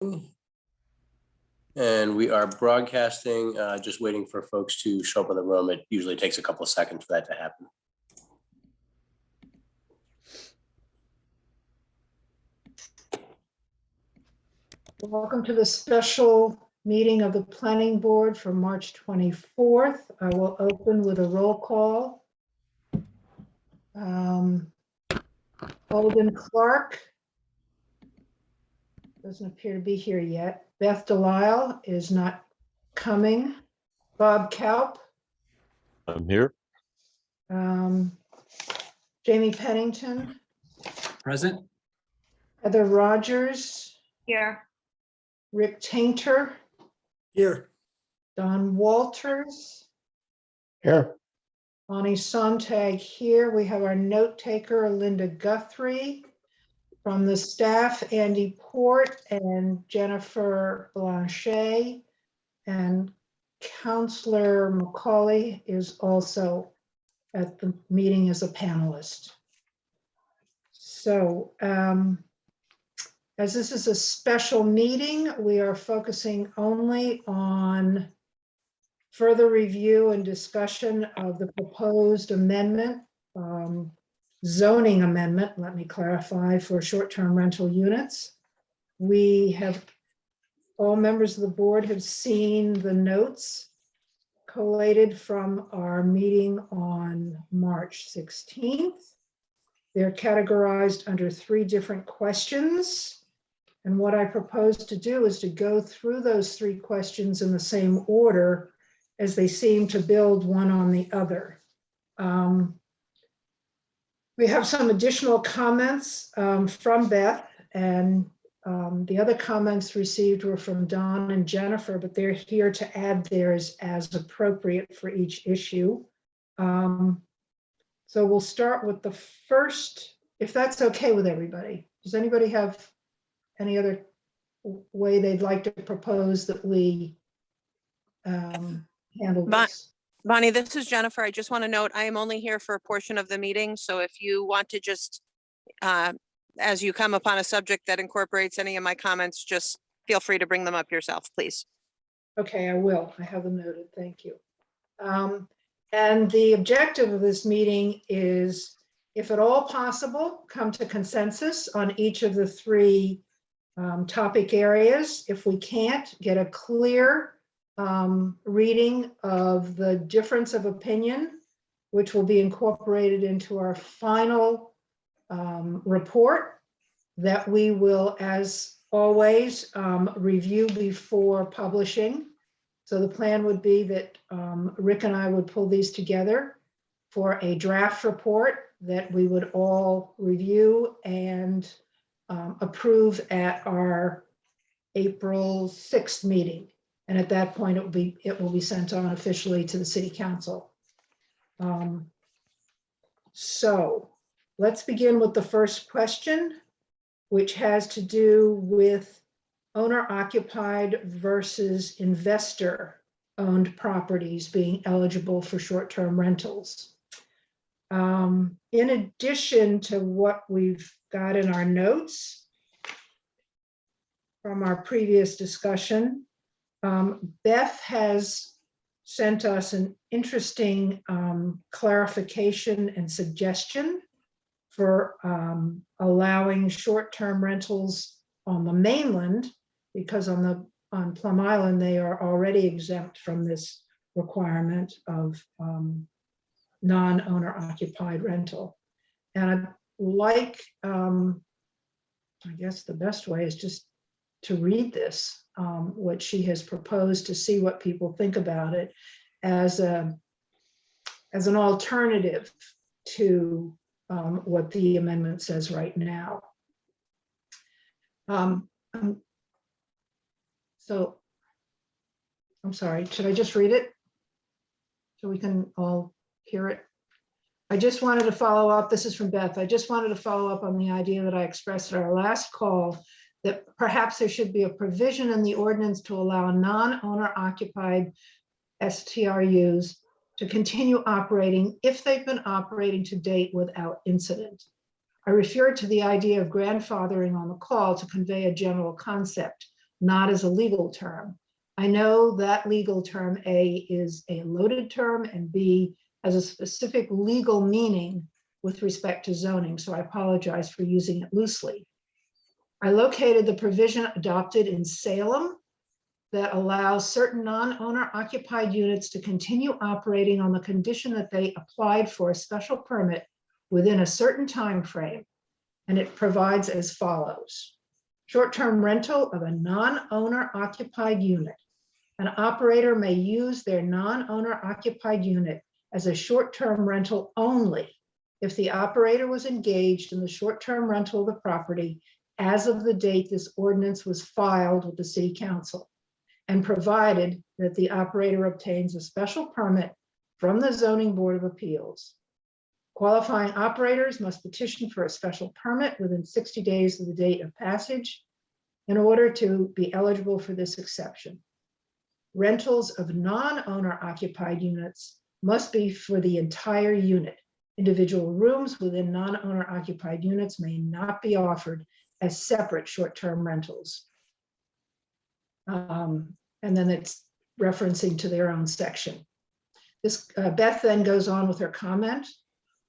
And we are broadcasting, just waiting for folks to show up in the room. It usually takes a couple of seconds for that to happen. Welcome to the special meeting of the Planning Board for March 24th. I will open with a roll call. Alden Clark doesn't appear to be here yet. Beth Delisle is not coming. Bob Kaup. I'm here. Jamie Pennington. Present. Heather Rogers. Here. Rick Tainter. Here. Don Walters. Here. Bonnie Sontag here. We have our note taker, Linda Guthrie. From the staff, Andy Port and Jennifer Blanchet. And Counselor Macaulay is also at the meeting as a panelist. So as this is a special meeting, we are focusing only on further review and discussion of the proposed amendment, zoning amendment, let me clarify, for short-term rental units. We have, all members of the board have seen the notes collated from our meeting on March 16th. They're categorized under 3 different questions. And what I propose to do is to go through those 3 questions in the same order as they seem to build one on the other. We have some additional comments from Beth, and the other comments received were from Don and Jennifer, but they're here to add theirs as appropriate for each issue. So we'll start with the first, if that's okay with everybody. Does anybody have any other way they'd like to propose that we handle this? Bonnie, this is Jennifer. I just want to note, I am only here for a portion of the meeting. So if you want to just, as you come upon a subject that incorporates any of my comments, just feel free to bring them up yourself, please. Okay, I will. I have them noted. Thank you. And the objective of this meeting is, if at all possible, come to consensus on each of the 3 topic areas. If we can't, get a clear reading of the difference of opinion, which will be incorporated into our final report that we will, as always, review before publishing. So the plan would be that Rick and I would pull these together for a draft report that we would all review and approve at our April 6th meeting. And at that point, it will be sent on officially to the City Council. So let's begin with the first question, which has to do with owner-occupied versus investor-owned properties being eligible for short-term rentals. In addition to what we've got in our notes from our previous discussion, Beth has sent us an interesting clarification and suggestion for allowing short-term rentals on the mainland, because on Plum Island, they are already exempt from this requirement of non-owner occupied rental. And I'd like, I guess the best way is just to read this, what she has proposed, to see what people think about it as an alternative to what the amendment says right now. So I'm sorry, should I just read it so we can all hear it? I just wanted to follow up. This is from Beth. I just wanted to follow up on the idea that I expressed at our last call, that perhaps there should be a provision in the ordinance to allow non-owner occupied STRUs to continue operating if they've been operating to date without incident. I referred to the idea of grandfathering on the call to convey a general concept. not as a legal term. I know that legal term A is a loaded term and B has a specific legal meaning with respect to zoning, so I apologize for using it loosely. I located the provision adopted in Salem that allows certain non-owner occupied units to continue operating on the condition that they applied for a special permit within a certain time frame. And it provides as follows. Short-term rental of a non-owner occupied unit. An operator may use their non-owner occupied unit as a short-term rental only if the operator was engaged in the short-term rental of the property as of the date this ordinance was filed with the City Council, and provided that the operator obtains a special permit from the Zoning Board of Appeals. Qualifying operators must petition for a special permit within 60 days of the date of passage in order to be eligible for this exception. Rentals of non-owner occupied units must be for the entire unit. Individual rooms within non-owner occupied units may not be offered as separate short-term rentals. And then it's referencing to their own section. This Beth then goes on with her comment.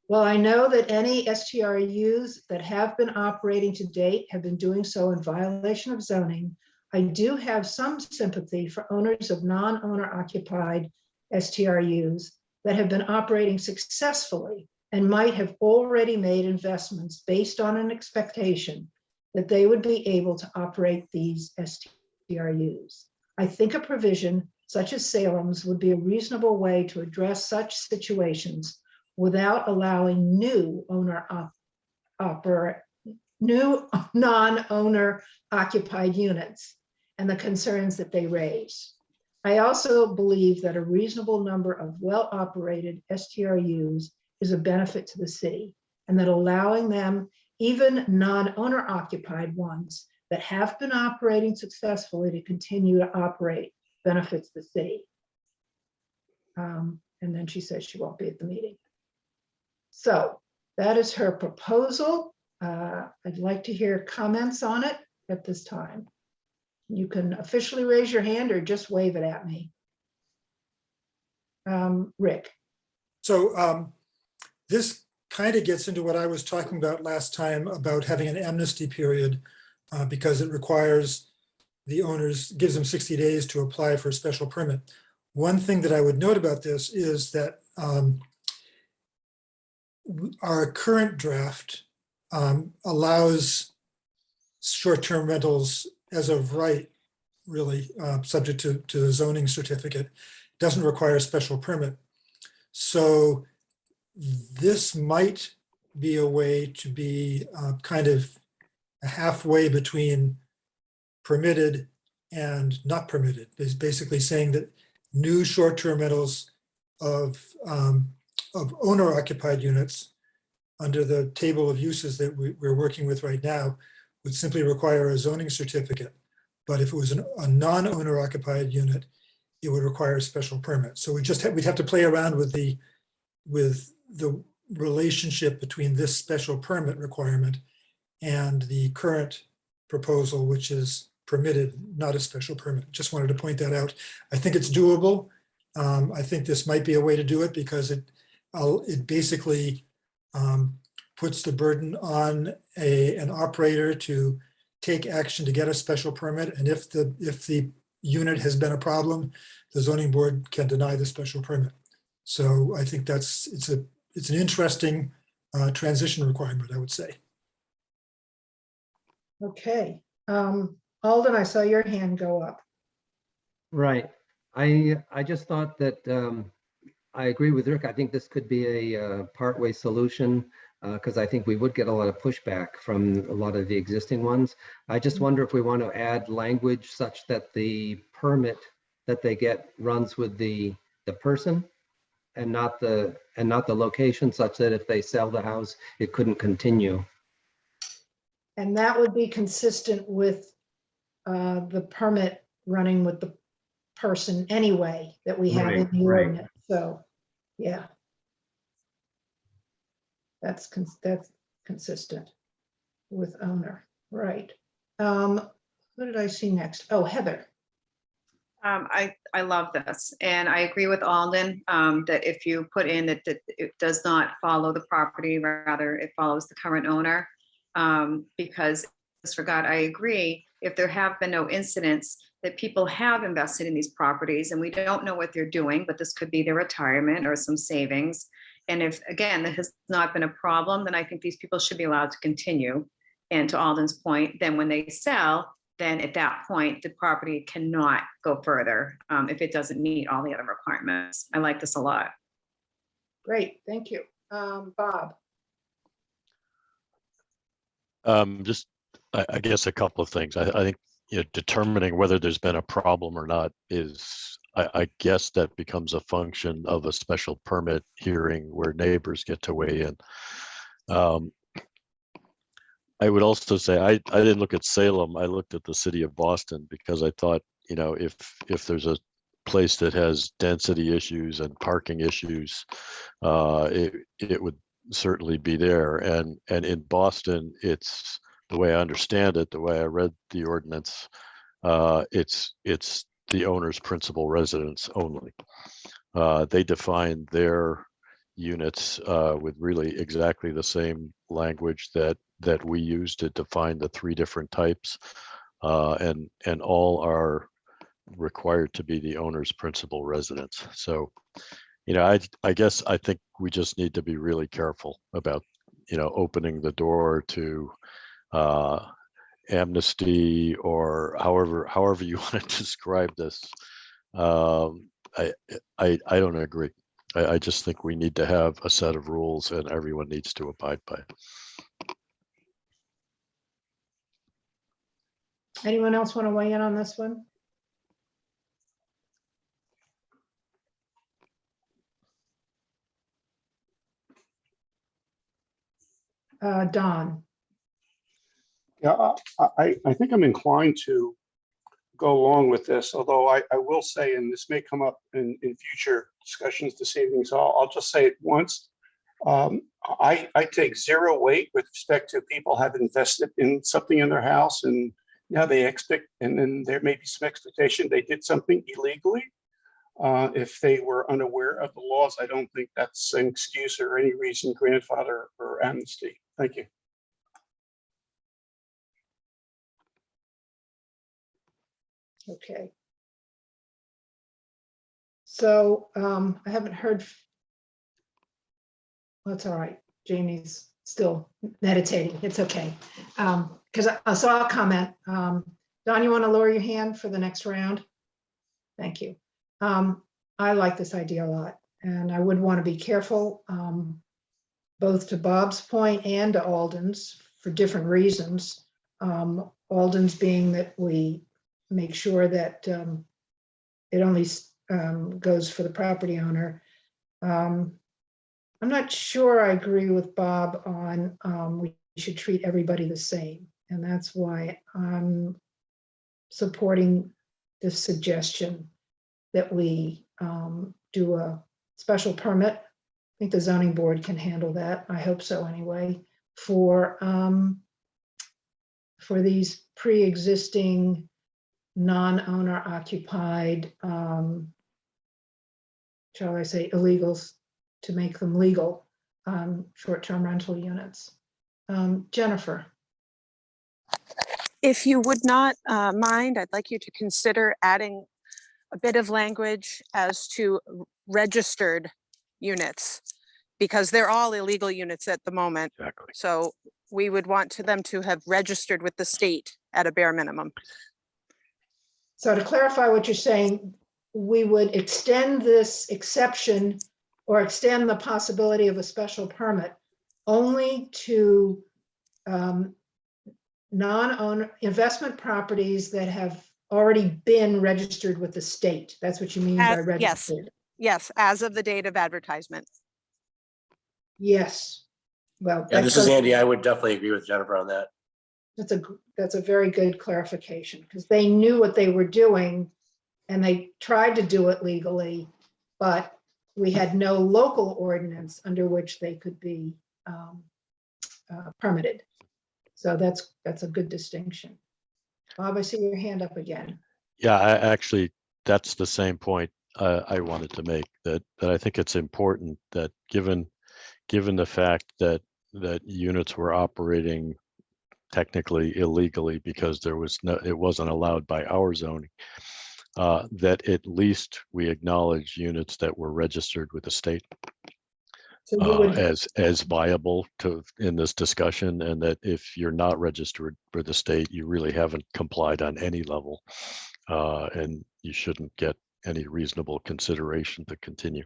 While I know that any STRUs that have been operating to date have been doing so in violation of zoning, I do have some sympathy for owners of non-owner occupied STRUs that have been operating successfully and might have already made investments based on an expectation that they would be able to operate these STRUs. I think a provision such as Salem's would be a reasonable way to address such situations without allowing new non-owner occupied units and the concerns that they raise. I also believe that a reasonable number of well-operated STRUs is a benefit to the city, and that allowing them, even non-owner occupied ones that have been operating successfully, to continue to operate benefits the city. And then she says she won't be at the meeting. So that is her proposal. I'd like to hear comments on it at this time. You can officially raise your hand or just wave it at me. Rick. So this kind of gets into what I was talking about last time about having an amnesty period because it requires the owners, gives them 60 days to apply for a special permit. One thing that I would note about this is that our current draft allows short-term rentals as of right, really, subject to a zoning certificate, doesn't require a special permit. So this might be a way to be kind of halfway between permitted and not permitted. It's basically saying that new short-term rentals of owner-occupied units under the table of uses that we're working with right now would simply require a zoning certificate. But if it was a non-owner occupied unit, it would require a special permit. So we'd have to play around with the relationship between this special permit requirement and the current proposal, which is permitted, not a special permit. Just wanted to point that out. I think it's doable. I think this might be a way to do it because it basically puts the burden on an operator to take action to get a special permit. And if the unit has been a problem, the zoning board can deny the special permit. So I think it's an interesting transition requirement, I would say. Okay. Alden, I saw your hand go up. Right. I just thought that I agree with Rick. I think this could be a partway solution because I think we would get a lot of pushback from a lot of the existing ones. I just wonder if we want to add language such that the permit that they get runs with the person and not the location, such that if they sell the house, it couldn't continue. And that would be consistent with the permit running with the person anyway that we have in the ordinance. So, yeah. That's consistent with owner, right? Who did I see next? Oh, Heather. I love this, and I agree with Alden, that if you put in that it does not follow the property, rather it follows the current owner. Because disregard, I agree, if there have been no incidents that people have invested in these properties and we don't know what they're doing, but this could be their retirement or some savings. And if, again, that has not been a problem, then I think these people should be allowed to continue. And to Alden's point, then when they sell, then at that point, the property cannot go further if it doesn't meet all the other requirements. I like this a lot. Great, thank you. Bob. I guess a couple of things. I think, determining whether there's been a problem or not is, I guess that becomes a function of a special permit hearing where neighbors get to weigh in. I would also say I didn't look at Salem. I looked at the city of Boston because I thought, if there's a place that has density issues and parking issues, it would certainly be there. And in Boston, it's the way I understand it, the way I read the ordinance, it's the owner's principal residence only. They define their units with really exactly the same language that we use to define the three different types, and all are required to be the owner's principal residence. So, I guess I think we just need to be really careful about, opening the door to amnesty or however you want to describe this. I don't agree. I just think we need to have a set of rules and everyone needs to abide by it. Anyone else want to weigh in on this one? Don. Yeah, I think I'm inclined to go along with this, although I will say, and this may come up in future discussions this evening, so I'll just say it once. I take zero weight with respect to people have invested in something in their house and now they expect, and then there may be some expectation they did something illegally. If they were unaware of the laws, I don't think that's an excuse or any reason grandfather or amnesty. Thank you. Okay. So I haven't heard. That's all right. Jamie's still meditating. It's okay. So I'll comment. Don, you want to lower your hand for the next round? Thank you. I like this idea a lot, and I would want to be careful, both to Bob's point and to Alden's for different reasons. Alden's being that we make sure that it only goes for the property owner. I'm not sure I agree with Bob on we should treat everybody the same. And that's why I'm supporting this suggestion that we do a special permit. I think the zoning board can handle that. I hope so anyway, for these pre-existing non-owner occupied, shall I say, illegals, to make them legal, short-term rental units. Jennifer. If you would not mind, I'd like you to consider adding a bit of language as to registered units, because they're all illegal units at the moment. Exactly. So we would want them to have registered with the state at a bare minimum. So to clarify what you're saying, we would extend this exception or extend the possibility of a special permit only to non-owner investment properties that have already been registered with the state. That's what you mean by registered? Yes, as of the date of advertisement. Yes. Well, Yeah, this is Andy. I would definitely agree with Jennifer on that. That's a very good clarification, because they knew what they were doing and they tried to do it legally, but we had no local ordinance under which they could be permitted. So that's a good distinction. Bob, I see your hand up again. Yeah, I actually, that's the same point I wanted to make, that I think it's important that given the fact that units were operating technically illegally because it wasn't allowed by our zoning, that at least we acknowledge units that were registered with the state So you would, as viable in this discussion, and that if you're not registered with the state, you really haven't complied on any level, and you shouldn't get any reasonable consideration to continue.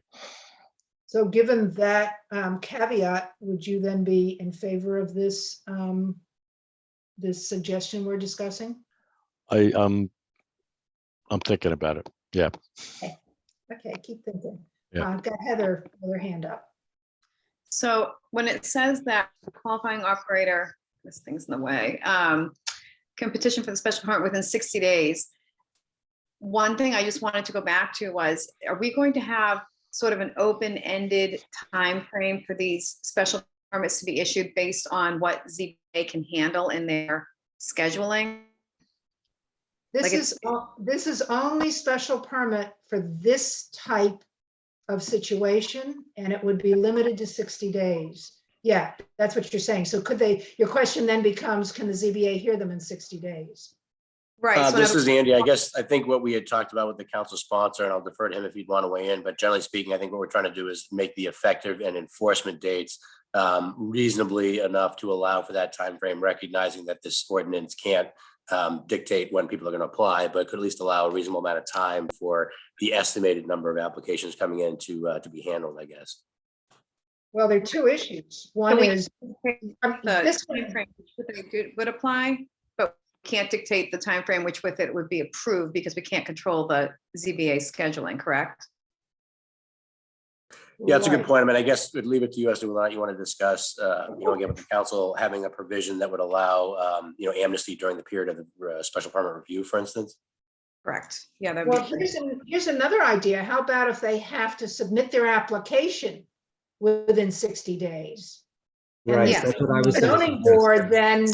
so given that caveat, would you then be in favor of this, this suggestion we're discussing? I'm thinking about it. Yeah. Okay, keep thinking. Yeah. I've got Heather with her hand up. So when it says that qualifying operator, this thing's in the way, can petition for the special permit within 60 days. One thing I just wanted to go back to was, are we going to have sort of an open-ended time frame for these special permits to be issued based on what ZBA can handle in their scheduling? Like This is only special permit for this type of situation, and it would be limited to 60 days. Yeah, that's what you're saying. So could they, your question then becomes, can the ZBA hear them in 60 days? Right. so This in is Andy. I guess, I think what we had talked about with the council sponsor, and I'll defer to him if he'd want to weigh in, but generally speaking, I think what we're trying to do is make the effective and enforcement dates reasonably enough to allow for that time frame, recognizing that this ordinance can't dictate when people are going to apply, but could at least allow a reasonable amount of time for the estimated number of applications coming in to be handled, I guess. Well, there are two issues. One we- is, the this timeframe would apply, but can't dictate the time frame which with it would be approved because we can't control the ZBA scheduling, correct? Yeah, that's a good right. point. I mean, I guess we'd leave it to you as to whether or not you want to discuss, again, with the council having a provision that would allow, amnesty during the period of the special permit review, for instance. Correct. Yeah, that Well, would be. here's another idea. How about if they have to submit their application within 60 days? And Right, Yes. that's what I was the gonna zoning suggest. board then,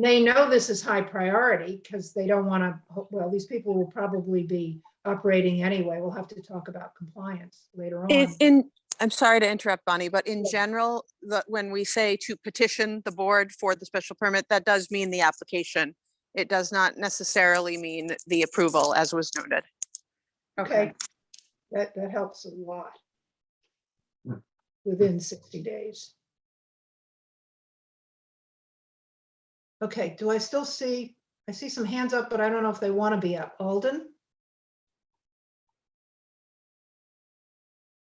they know this is high priority because they don't want to, well, these people will probably be operating anyway. We'll have to talk about compliance later on. I'm sorry to interrupt, Bonnie, but in general, when we say to petition the board for the special permit, that does mean the application. It does not necessarily mean the approval, as was noted. Okay, that helps a lot. Within 60 days. Okay, do I still see, I see some hands up, but I don't know if they want to be up. Alden?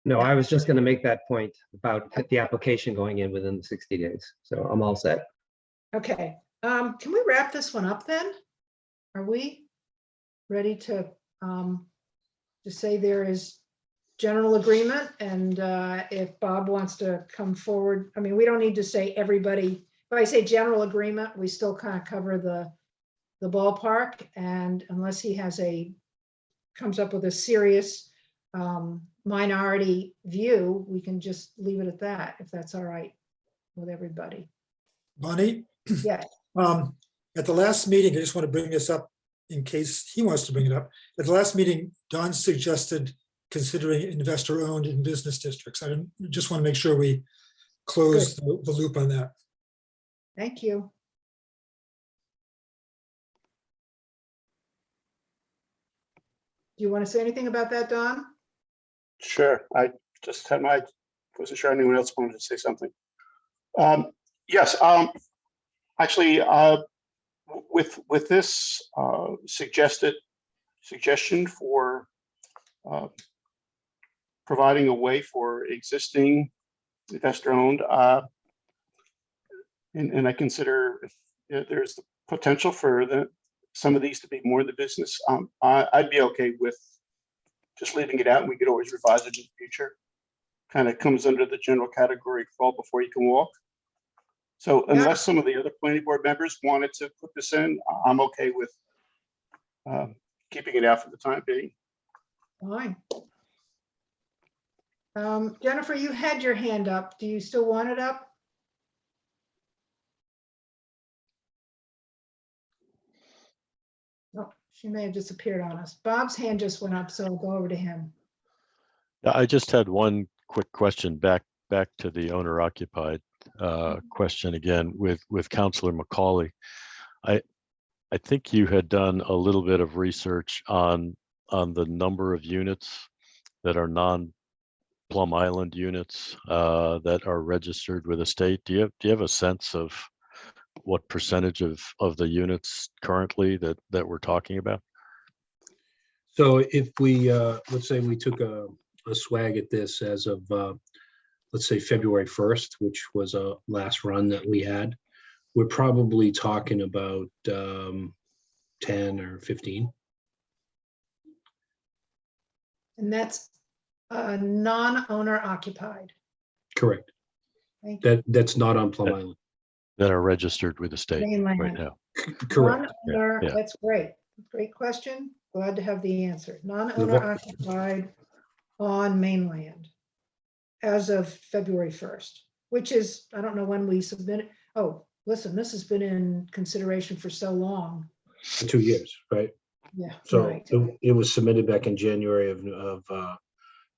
No, I was just gonna make that point about the application going in within the 60 days. So I'm all set. Okay, can we wrap this one up then? Are we ready to say there is general agreement, and if Bob wants to come forward, I mean, we don't need to say everybody, if I say general agreement, we still kind of cover the ballpark, and unless he has comes up with a serious minority view, we can just leave it at that, if that's all right with everybody. Bonnie, Yes. at the last meeting, I just want to bring this up in case he wants to bring it up. At the last meeting, Don suggested considering investor-owned in business districts. I just want to make sure we close the loop on that. Thank you. Do you want to say anything about that, Don? Sure, I just had wasn't sure anyone else wanted to say something. Yes, actually, with this suggestion for providing a way for existing investor-owned, and I consider if there's the potential for some of these to be more in the business, I'd be okay with just leaving it out, and we could always revise it in the future. Kind of comes under the general category crawl before you can walk. So unless some of the other planning board members wanted to put this in, I'm okay with keeping it out for the time being. Fine. Jennifer, you had your hand up. Do you still want it up? He may have disappeared on us. Bob's hand just went up, so I'll go over to him. I just had one quick question back to the owner occupied question again with Councillor Macaulay. I think you had done a little bit of research on the number of units that are non-Plum Island units that are registered with the state. Do you have a sense of what percentage of the units currently that we're talking about? So if we, let's say we took a swag at this as of, let's say February 1st, which was a last run that we had, we're probably talking about 10 or 15. And that's non-owner occupied. Correct. Thank you. That's not on Plum Island. That are registered with the state right Mainland. now? Correct. Non-owner, yeah. that's great. Great question. Glad to have the answer. Non-owner Well- occupied on mainland as of February 1st, which is, I don't know when we submitted. Oh, listen, this has been in consideration for so long. For 2 years, right? Yeah, So right. it was submitted back in January of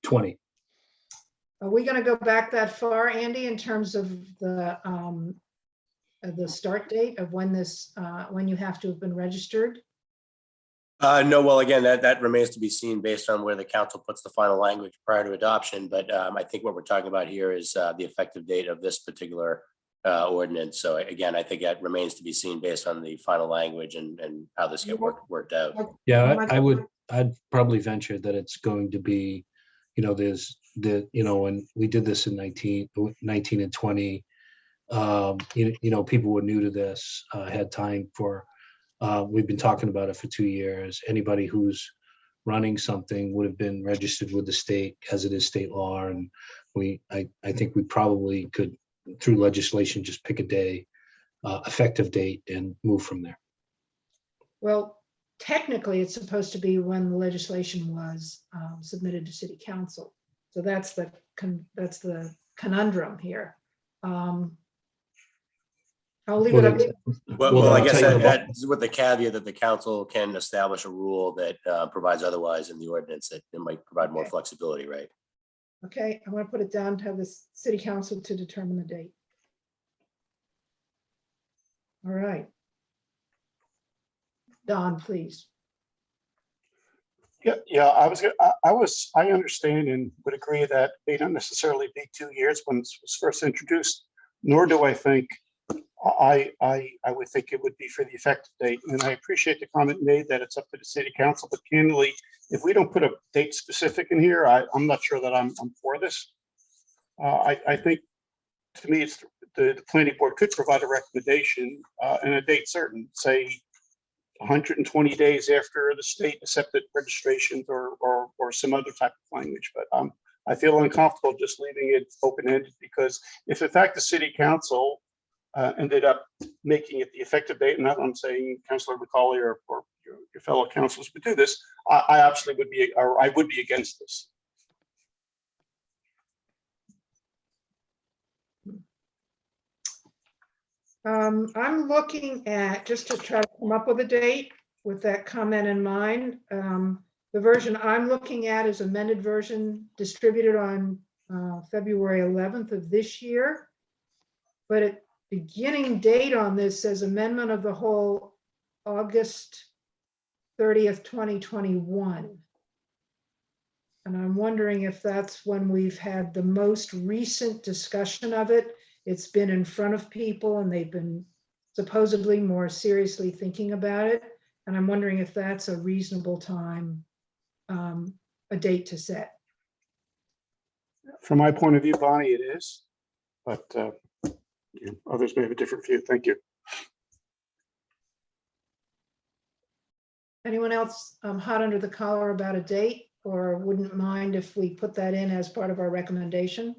20. Are we going to go back that far, Andy, in terms of the start date of when this, when you have to have been registered? No, well, again, that remains to be seen based on where the council puts the final language prior to adoption. But I think what we're talking about here is the effective date of this particular ordinance. So again, I think that remains to be seen based on the final language and how this get worked out. Yeah, I'd probably venture that it's going to be, there's when we did this in 19 and 20, people were new to this, had time for, we've been talking about it for 2 years. Anybody who's running something would have been registered with the state as it is state law. And I think we probably could, through legislation, just pick a day, effective date and move from there. Well, technically, it's supposed to be when the legislation was submitted to city council. So that's the conundrum here. I'll leave it up to. Well, I I'll guess tell you that's with the caveat that the council can establish a rule that provides otherwise in the ordinance, that it might provide more Okay. flexibility, right? Okay, I'm going to put it down to have the city council to determine the date. All right. Don, please. Yeah, I understand and would agree that they don't necessarily be 2 years when it was first introduced, nor do I think, I would think it would be for the effective date. And I appreciate the comment made that it's up to the city council, but candidly, if we don't put a date specific in here, I'm not sure that I'm for this. I think, to me, it's the planning board could provide a recommendation and a date certain, say 120 days after the state accepted registrations or some other type of language. But I feel uncomfortable just leaving it open-ended, because if in fact the city council ended up making it the effective date, and I'm saying Councilor Macaulay or your fellow councilors would do this, I absolutely would be, or I would be against this. I'm looking at, just to try to come up with a date with that comment in mind. The version I'm looking at is amended version distributed on February 11th of this year. But at beginning date on this says amendment of the whole August 30th, 2021. And I'm wondering if that's when we've had the most recent discussion of it. It's been in front of people and they've been supposedly more seriously thinking about it. And I'm wondering if that's a reasonable time, a date to set. From my point of view, Bonnie, it is, but others may have a different view. Thank you. Anyone else hot under the collar about a date, or wouldn't mind if we put that in as part of our recommendation?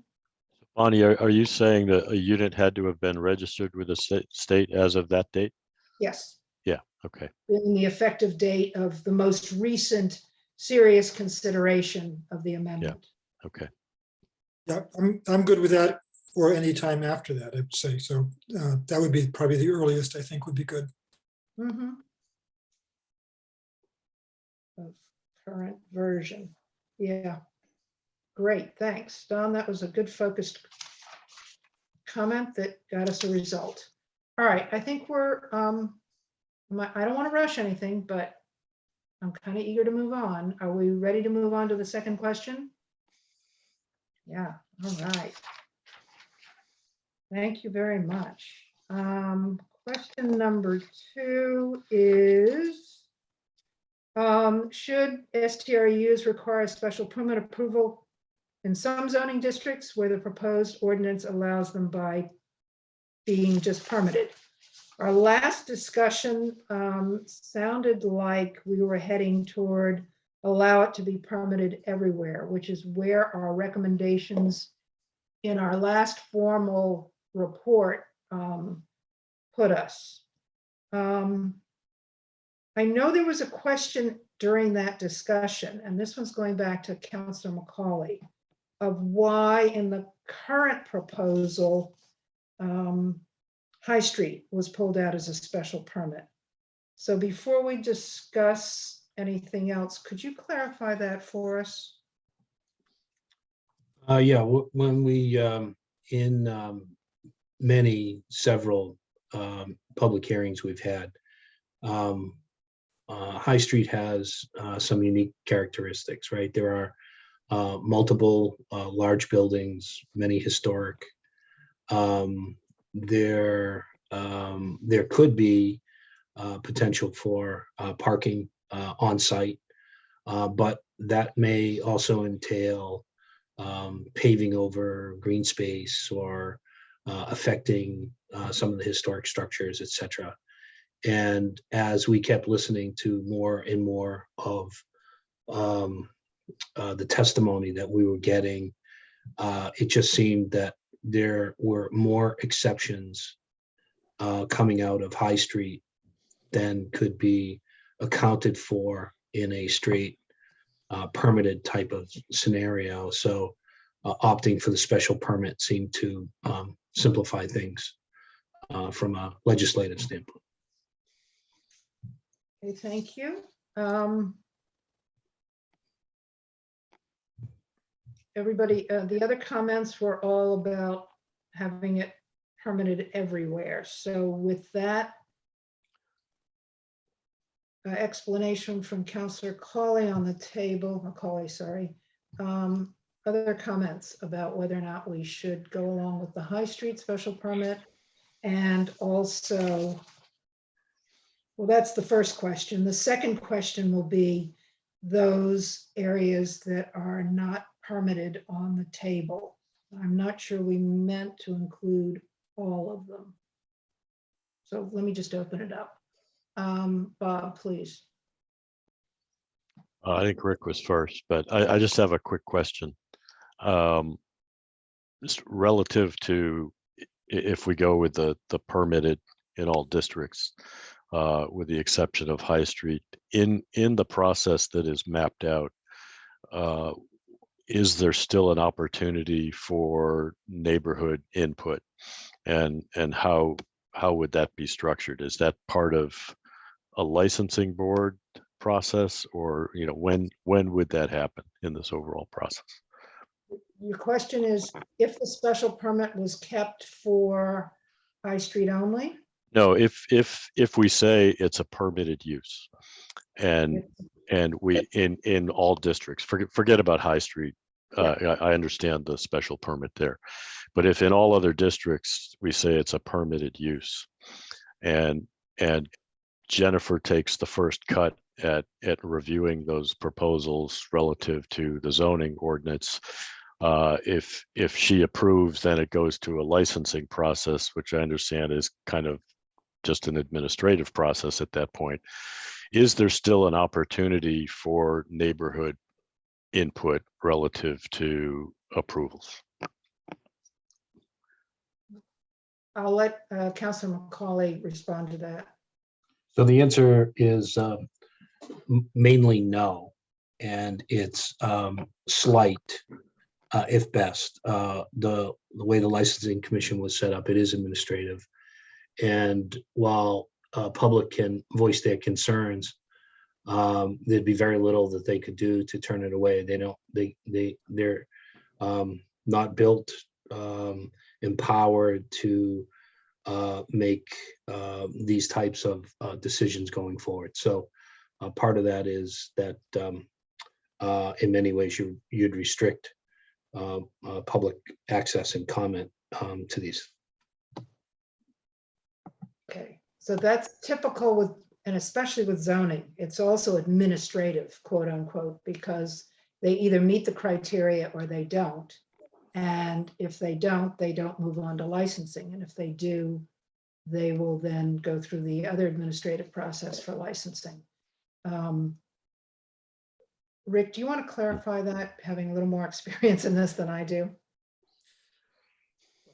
Bonnie, are you saying that a unit had to have been registered with the state as of that date? Yes. Yeah, okay. In the effective date of the most recent serious consideration of the amendment. Okay. Yeah, I'm good with that, or any time after that, I'd say. So that would be probably the earliest I think would be good. Mhm. of current version. Yeah. Great, thanks. Don, that was a good focused comment that got us a result. All right, I think we're, I don't want to rush anything, but I'm kind of eager to move on. Are we ready to move on to the second question? Yeah, all right. Thank you very much. Question number 2 is, should STRUs require special permit approval in some zoning districts where the proposed ordinance allows them by being just permitted? Our last discussion sounded like we were heading toward allow it to be permitted everywhere, which is where our recommendations in our last formal report put us. I know there was a question during that discussion, and this one's going back to Councilor Macaulay, of why in the current proposal, High Street was pulled out as a special permit. So before we discuss anything else, could you clarify that for us? Yeah, when we, in several public hearings we've had, High Street has some unique characteristics, right? There are multiple large buildings, many historic. There could be potential for parking on site, but that may also entail paving over green space or affecting some of the historic structures, etc. And as we kept listening to more and more of the testimony that we were getting, it just seemed that there were more exceptions coming out of High Street than could be accounted for in a straight permitted type of scenario. So opting for the special permit seemed to simplify things from a legislative standpoint. Okay, thank you. Everybody, the other comments were all about having it permitted everywhere. So with that explanation from Councillor Macaulay on the table, other comments about whether or not we should go along with the High Street special permit, and also, well, that's the first question. The second question will be those areas that are not permitted on the table. I'm not sure we meant to include all of them. So let me just open it up. Bob, please. I think Rick was first, but I just have a quick question. Just relative to if we go with the permitted in all districts, with the exception of High Street, in the process that is mapped out, is there still an opportunity for neighborhood input, and how would that be structured? Is that part of a licensing board process, or when would that happen in this overall process? Your question is if the special permit was kept for High Street only? No, if we say it's a permitted use, and we in all districts, forget about High Street. I understand the special permit there, but if in all other districts we say it's a permitted use, and Jennifer takes the first cut at reviewing those proposals relative to the zoning ordinance, if she approves, then it goes to a licensing process, which I understand is kind of just an administrative process at that point. Is there still an opportunity for neighborhood input relative to approvals? I'll let Councilor Macaulay respond to that. So the answer is mainly no, and it's slight, if best. The way the licensing commission was set up, it is administrative, and while public can voice their concerns, there'd be very little that they could do to turn it away. They're not built, empowered to make these types of decisions going forward. So part of that is that in many ways you'd restrict public access and comment to these. Okay, so that's typical with, and especially with zoning, it's also administrative, quote unquote, because they either meet the criteria or they don't. And if they don't move on to licensing. And if they do, they will then go through the other administrative process for licensing. Rick, do you want to clarify that, having a little more experience in this than I do?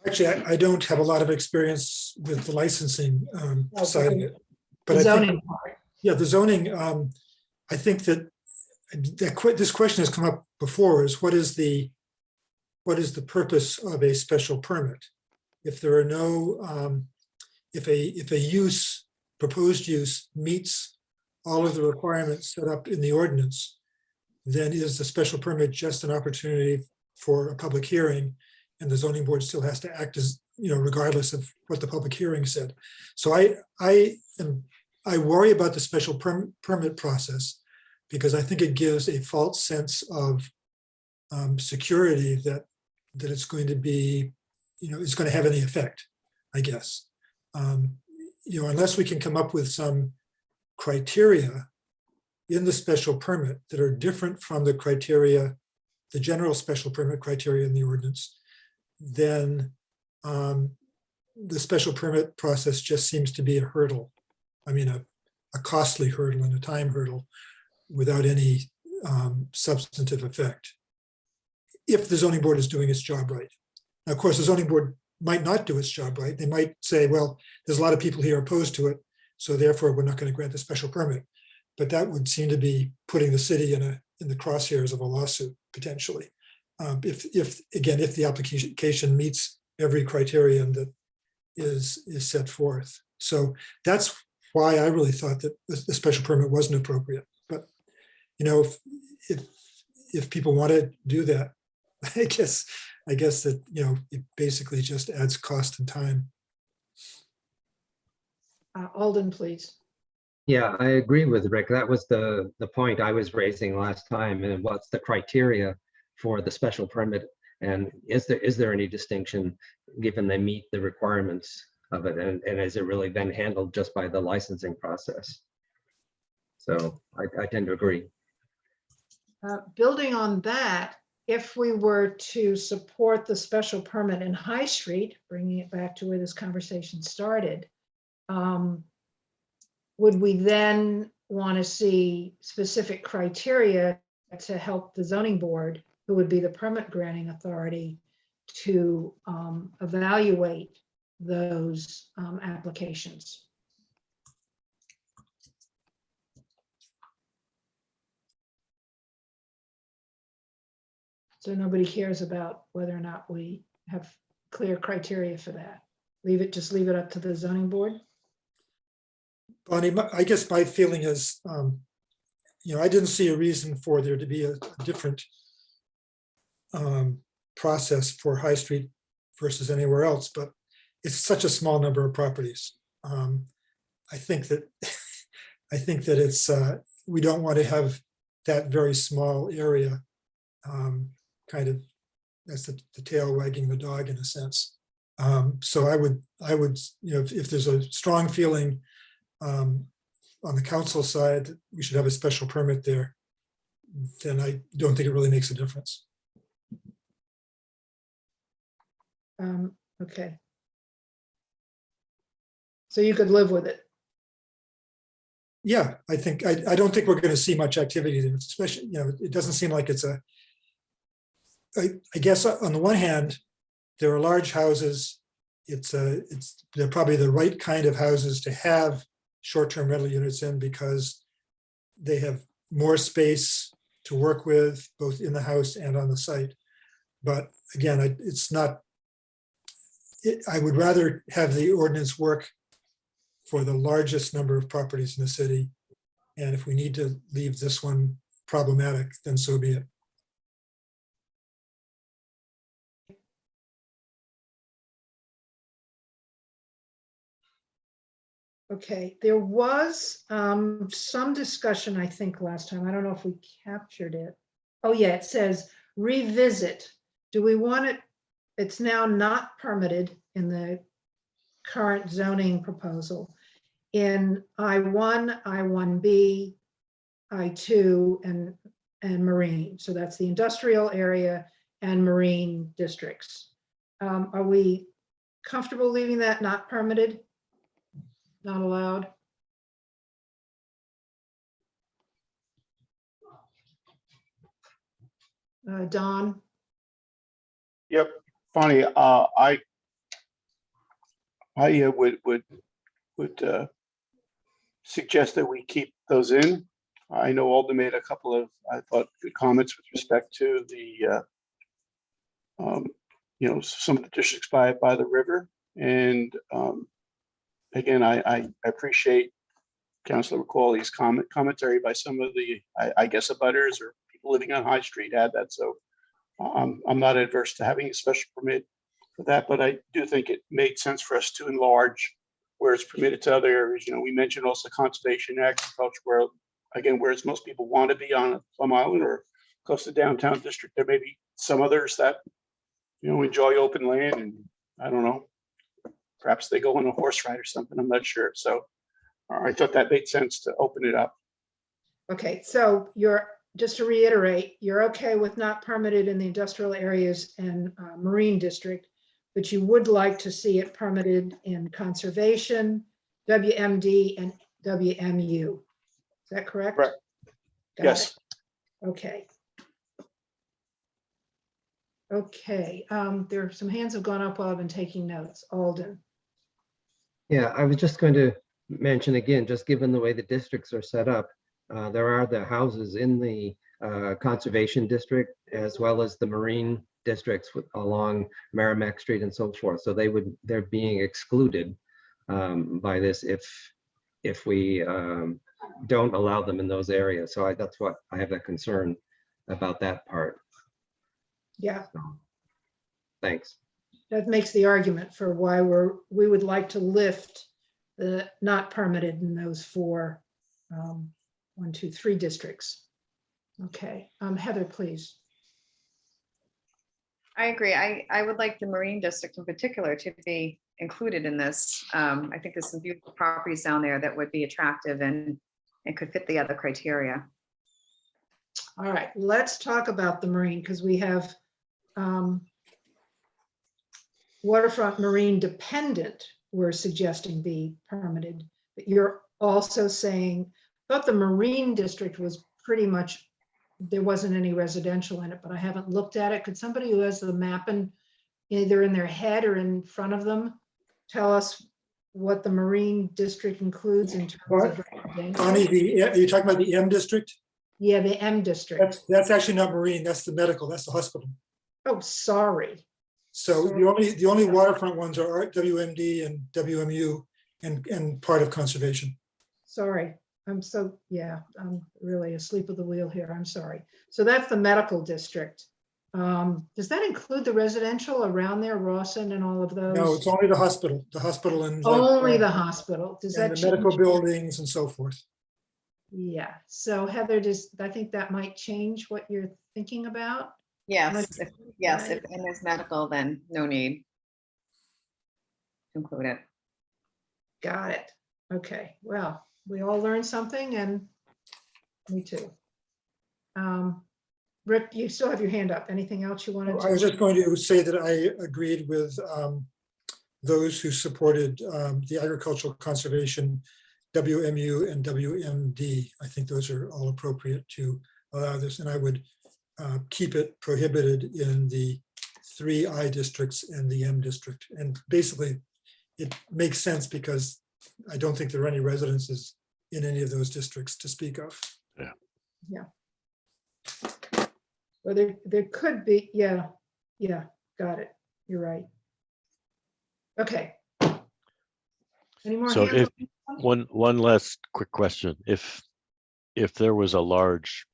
Actually, I don't have a lot of experience with the licensing side of it. But The I think, zoning part. yeah, the zoning, I think that this question has come up before, is what is the purpose of a special permit? If there are no, if a use, proposed use meets all of the requirements set up in the ordinance, then is the special permit just an opportunity for a public hearing? And the zoning board still has to act as, regardless of what the public hearing said. So I worry about the special permit process, because I think it gives a false sense of security that it's going to be, it's going to have any effect, I guess. Unless we can come up with some criteria in the special permit that are different from the criteria, the general special permit criteria in the ordinance, then the special permit process just seems to be a hurdle. I mean, a costly hurdle and a time hurdle without any substantive effect, if the zoning board is doing its job right. Now, of course, the zoning board might not do its job right. They might say, well, there's a lot of people here opposed to it, so therefore we're not going to grant the special permit. But that would seem to be putting the city in the crosshairs of a lawsuit potentially. If the application meets every criterion that is set forth. So that's why I really thought that the special permit wasn't appropriate. But if people want to do that, I guess that it basically just adds cost and time. Alden, please. Yeah, I agree with Rick. That was the point I was raising last time. And what's the criteria for the special permit? And is there any distinction given they meet the requirements of it? And is it really then handled just by the licensing process? So I tend to agree. Building on that, if we were to support the special permit in High Street, bringing it back to where this conversation started, would we then want to see specific criteria to help the zoning board, who would be the permit granting authority, to evaluate those applications? So nobody cares about whether or not we have clear criteria for that. Just leave it up to the zoning board. Bonnie, I guess my feeling is, I didn't see a reason for there to be a different process for High Street versus anywhere else, but it's such a small number of properties. I think that it's we don't want to have that very small area kind of, that's the tail wagging the dog in a sense. So I would, if there's a strong feeling on the council side that we should have a special permit there, then I don't think it really makes a difference. Okay. So you could live with it. Yeah, I don't think we're going to see much activity there, especially, it doesn't seem like it's I guess on the one hand, there are large houses. They're probably the right kind of houses to have short-term rental units in, because they have more space to work with both in the house and on the site. But again, I would rather have the ordinance work for the largest number of properties in the city And if we need to leave this one problematic, then so be it. Okay, there was some discussion, I think, last time. I don't know if we captured it. Oh, yeah, it says revisit. Do we want it? It's now not permitted in the current zoning proposal in I1, I1B, I2, and marine. So that's the industrial area and marine districts. Are we comfortable leaving that not permitted? Not allowed? Don? Yep, funny, I would suggest that we keep those in. I know Alden made a couple of, I thought, good comments with respect to the, some of the districts by the river. And again, I appreciate Councilor McCauley's commentary by some of the, I guess, abutters or people living on High Street had that. So I'm not adverse to having a special permit for that, but I do think it made sense for us to enlarge where it's permitted to other areas. We mentioned also conservation, agriculture, where, again, whereas most people want to be on Plum Island or close to downtown district, there may be some others that, enjoy open land, and I don't know, perhaps they go on a horse ride or something, I'm not sure. So I thought that made sense to open it up. Okay, so just to reiterate, you're okay with not permitted in the industrial areas and marine district, but you would like to see it permitted in conservation, WMD, and WMU. Is that correct? Correct. Got Yes. it. Okay. Okay, there are some hands have gone up while I've been taking notes. Alden. Yeah, I was just going to mention again, just given the way the districts are set up, there are the houses in the conservation district as well as the marine districts along Merrimack Street and so forth. So they're being excluded by this if we don't allow them in those areas. So that's what I have a concern about that part. Yeah. So, thanks. That makes the argument for why we would like to lift the not permitted in those four, 1, 2, 3 districts. Okay, Heather, please. I agree. I would like the Marine District in particular to be included in this. I think there's some beautiful properties down there that would be attractive and could fit the other criteria. All right, let's talk about the marine because we have waterfront marine dependent we're suggesting be permitted, but you're also saying, I thought the marine district was pretty much, there wasn't any residential in it, but I haven't looked at it. Could somebody who has the map either in their head or in front of them tell us what the marine district includes in terms of residential? Connie, are you talking about the M district? Yeah, the M district. That's actually not marine, that's the medical, that's the hospital. Oh, sorry. So the only waterfront ones are WMD and WMU and part of conservation. Sorry. I'm really asleep at the wheel here. I'm sorry. So that's the medical district. Does that include the residential around there, Rawson and all of those? No, it's only the hospital and Only the hospital. Does that and the medical change? buildings and so forth. Yeah. So Heather, I think that might change what you're thinking about. Yes, if and there's medical, then no need to include it. Got it. Okay. Well, we all learned something, and me too. Rick, you still have your hand up. Anything else you wanted to? I was just going to say that I agreed with those who supported the agricultural conservation, WMU and WMD. I think those are all appropriate to allow this, and I would keep it prohibited in the 3 I districts and the M district. And basically, it makes sense because I don't think there are any residences in any of those districts to speak of. Yeah. Well, there could be, yeah, got it. You're right. Okay. Any more So hands? if one last quick question, if if there was a large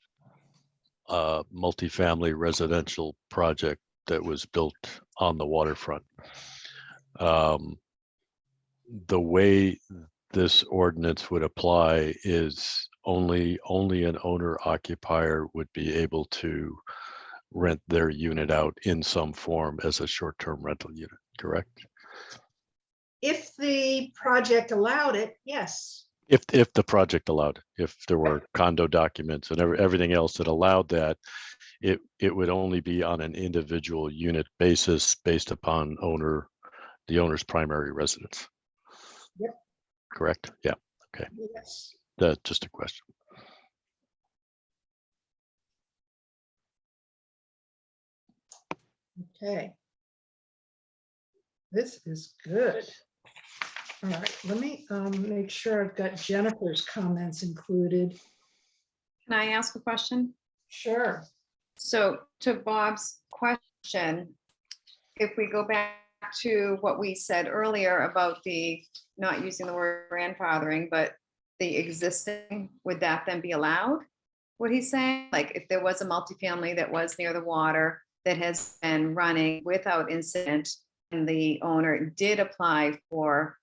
multifamily residential project that was built on the waterfront, the way this ordinance would apply is only an owner occupier would be able to rent their unit out in some form as a short-term rental unit, correct? If the project allowed it, yes. If the project allowed it, if there were condo documents and everything else that allowed that, it would only be on an individual unit basis based upon the owner's primary residence. Yep. Correct? Yeah. Okay. Yes. That's just a question. Okay. This is good. All right, let me make sure I've got Jennifer's comments included. Can I ask a question? Sure. So to Bob's question, if we go back to what we said earlier about the, not using the word grandfathering, but the existing, would that then be allowed? What he's saying, like if there was a multifamily that was near the water that has been running without incident and the owner did apply for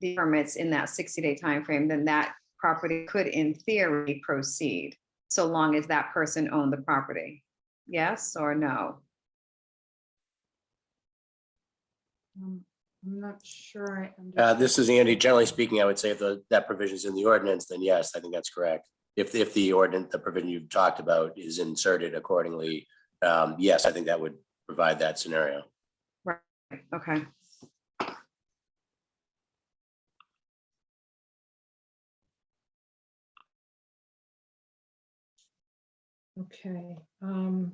the permits in that 60-day time frame, then that property could in theory proceed, so long as that person owned the property. Yes or no? I'm not sure I understand. This is Andy. Generally speaking, I would say if that provision is in the ordinance, then yes, I think that's correct. If the ordinance, the provision you've talked about is inserted accordingly, yes, I think that would provide that scenario. Right, okay. Okay. Now,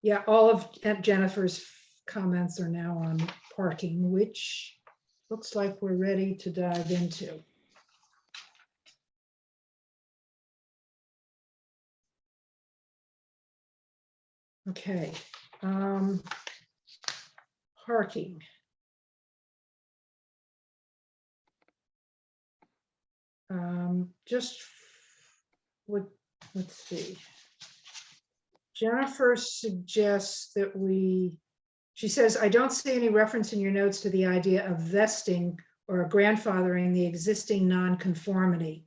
yeah, all of Jennifer's comments are now on parking, which looks like we're ready to dive into. Okay. Parking. Let's see. Jennifer suggests that she says, I don't see any reference in your notes to the idea of vesting or grandfathering the existing nonconformity.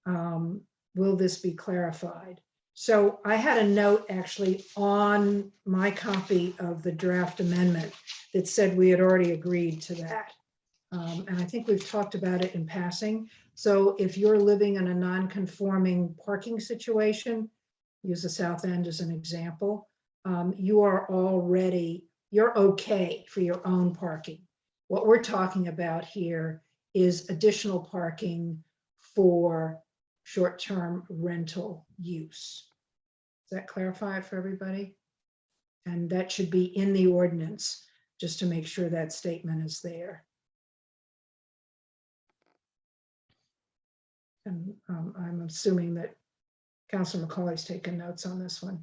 Will this be clarified? So I had a note actually on my copy of the draft amendment that said we had already agreed to that. And I think we've talked about it in passing. So if you're living in a non-conforming parking situation, use the South End as an example, you're okay for your own parking. What we're talking about here is additional parking for short-term rental use. Does that clarify it for everybody? And that should be in the ordinance, just to make sure that statement is there. And I'm assuming that Councilor McCauley's taken notes on this one.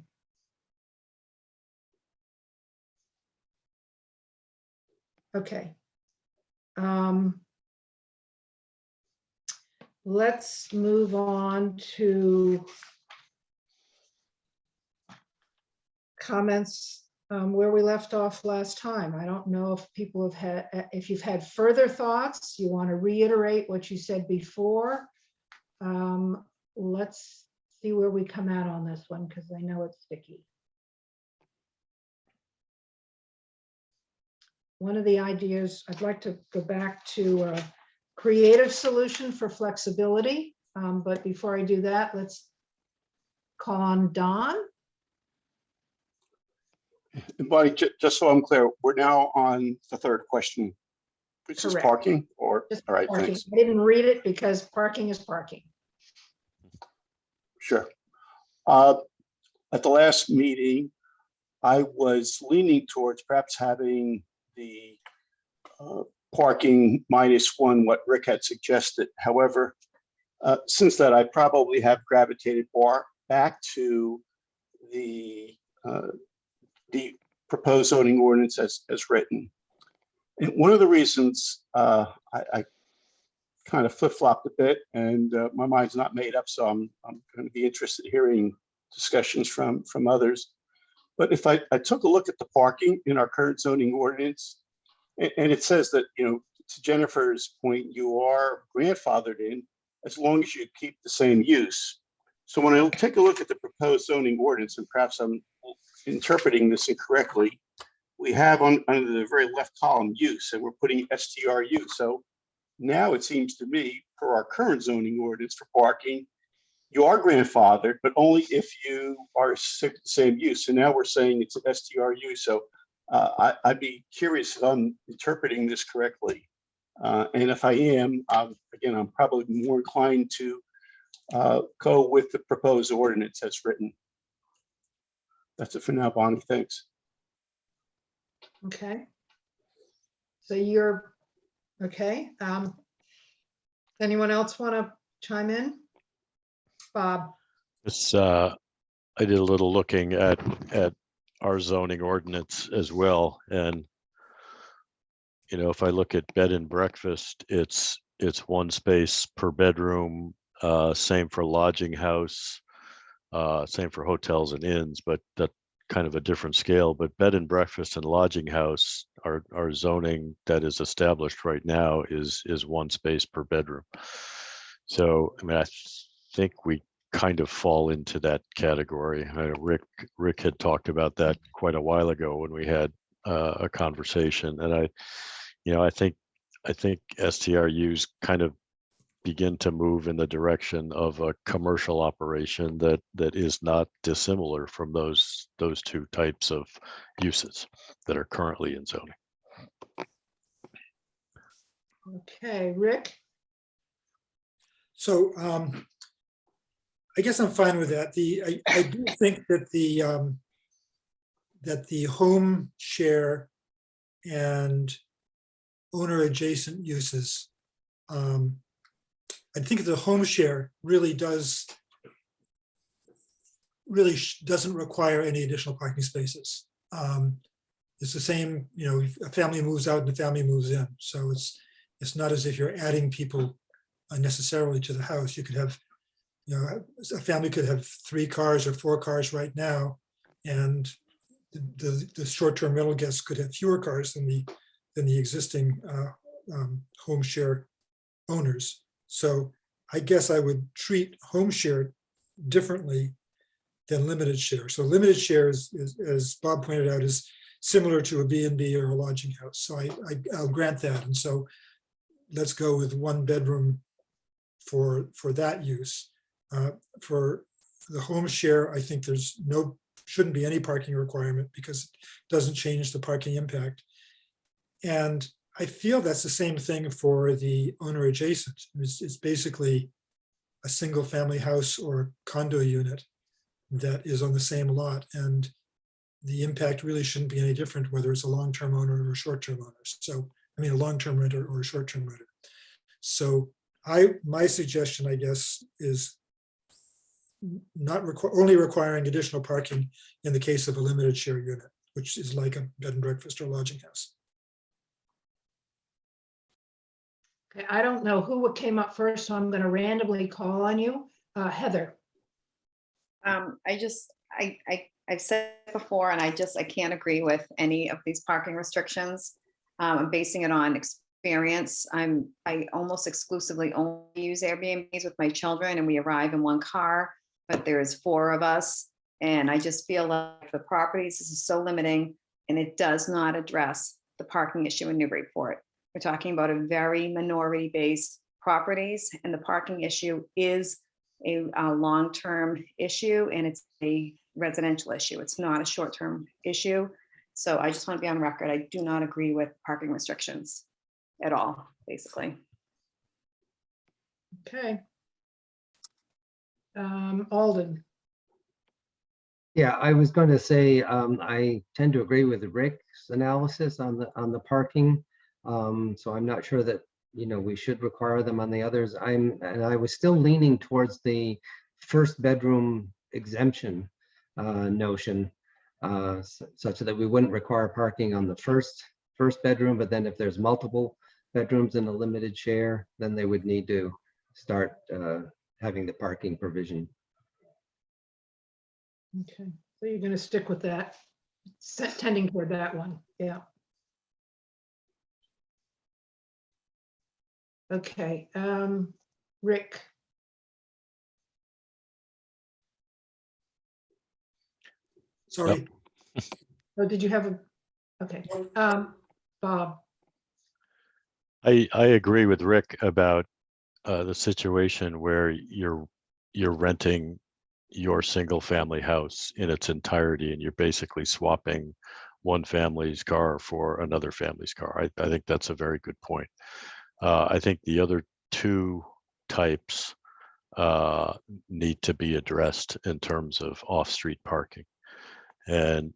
Okay. Let's move on to comments where we left off last time. I don't know if people have if you've had further thoughts, you want to reiterate what you said before. Let's see where we come out on this one, because I know it's sticky. One of the ideas, I'd like to go back to a creative solution for flexibility. But before I do that, let's call on Don. Bonnie, just so I'm clear, we're now on the third question, which is Correct. parking, or, Just all right, parking. thanks. I didn't read it because parking is parking. Sure. At the last meeting, I was leaning towards perhaps having the parking -1, what Rick had suggested. However, since that, I probably have gravitated back to the proposed zoning ordinance as written. And one of the reasons I kind of flip-flopped a bit, and my mind's not made up, so I'm going to be interested in hearing discussions from others. But if I took a look at the parking in our current zoning ordinance, and it says that, you know, to Jennifer's point, you are grandfathered in as long as you keep the same use. So when I take a look at the proposed zoning ordinance, and perhaps I'm interpreting this incorrectly, we have under the very left column use, and we're putting STRU. So now it seems to me, per our current zoning ordinance for parking, you are grandfathered, but only if you are the same use. So now we're saying it's an STRU. So I'd be curious if I'm interpreting this correctly. And if I am, again, I'm probably more inclined to go with the proposed ordinance as written. That's it for now, Bonnie. Thanks. Okay. So you're, okay. Anyone else want to chime in? Bob? This, I did a little looking at our zoning ordinance as well, and you know, if I look at bed and breakfast, it's one space per bedroom. Same for lodging house, same for hotels and inns, but that kind of a different scale. But bed and breakfast and lodging house, our zoning that is established right now is one space per bedroom. So I mean, I think we kind of fall into that category. Rick had talked about that quite a while ago when we had a conversation, and I think STRUs kind of begin to move in the direction of a commercial operation that is not dissimilar from those two types of uses that are currently in zoning. Okay, Rick? So I guess I'm fine with that. I do think that the home share and owner adjacent uses, I think the home share really doesn't require any additional parking spaces. It's the same, you know, if a family moves out and the family moves in. So it's not as if you're adding people necessarily to the house. You could have, you know, a family could have 3 cars or 4 cars right now, and the short-term rental guests could have fewer cars than the existing home share owners. So I guess I would treat home share differently than limited share. So limited share is, as Bob pointed out, is similar to a B&B or a lodging house. So I'll grant that. And so let's go with 1 bedroom for that use. For the home share, I think shouldn't be any parking requirement because it doesn't change the parking impact. And I feel that's the same thing for the owner adjacent. It's basically a single family house or condo unit that is on the same lot. And the impact really shouldn't be any different whether it's a long-term owner or a short-term owner. So, I mean, a long-term renter or a short-term renter. So my suggestion, I guess, is not only requiring additional parking in the case of a limited share unit, which is like a bed and breakfast or lodging house. Okay, I don't know who came up first, so I'm going to randomly call on you. Heather. I've said it before, and I can't agree with any of these parking restrictions. I'm basing it on experience. I almost exclusively only use Airbnbs with my children, and we arrive in 1 car, but there's 4 of us. And I just feel like the properties, this is so limiting, and it does not address the parking issue in Newburyport. We're talking about a very minority-based properties, and the parking issue is a long-term issue, and it's a residential issue. It's not a short-term issue. So I just want to be on record. I do not agree with parking restrictions at all, basically. Okay. Alden. Yeah, I was going to say I tend to agree with Rick's analysis on the parking. So I'm not sure that, you know, we should require them on the others. I was still leaning towards the first bedroom exemption notion, such that we wouldn't require parking on the first bedroom, but then if there's multiple bedrooms and a limited share, then they would need to start having the parking provision. Okay, so you're going to stick with that, tending toward that one, yeah. Okay, Rick, Sorry, oh, did you have a, okay, Bob, I agree with Rick about the situation where you're renting your single family house in its entirety and you're basically swapping one family's car for another family's car. I think that's a very good point. I think the other two types need to be addressed in terms of off-street parking. And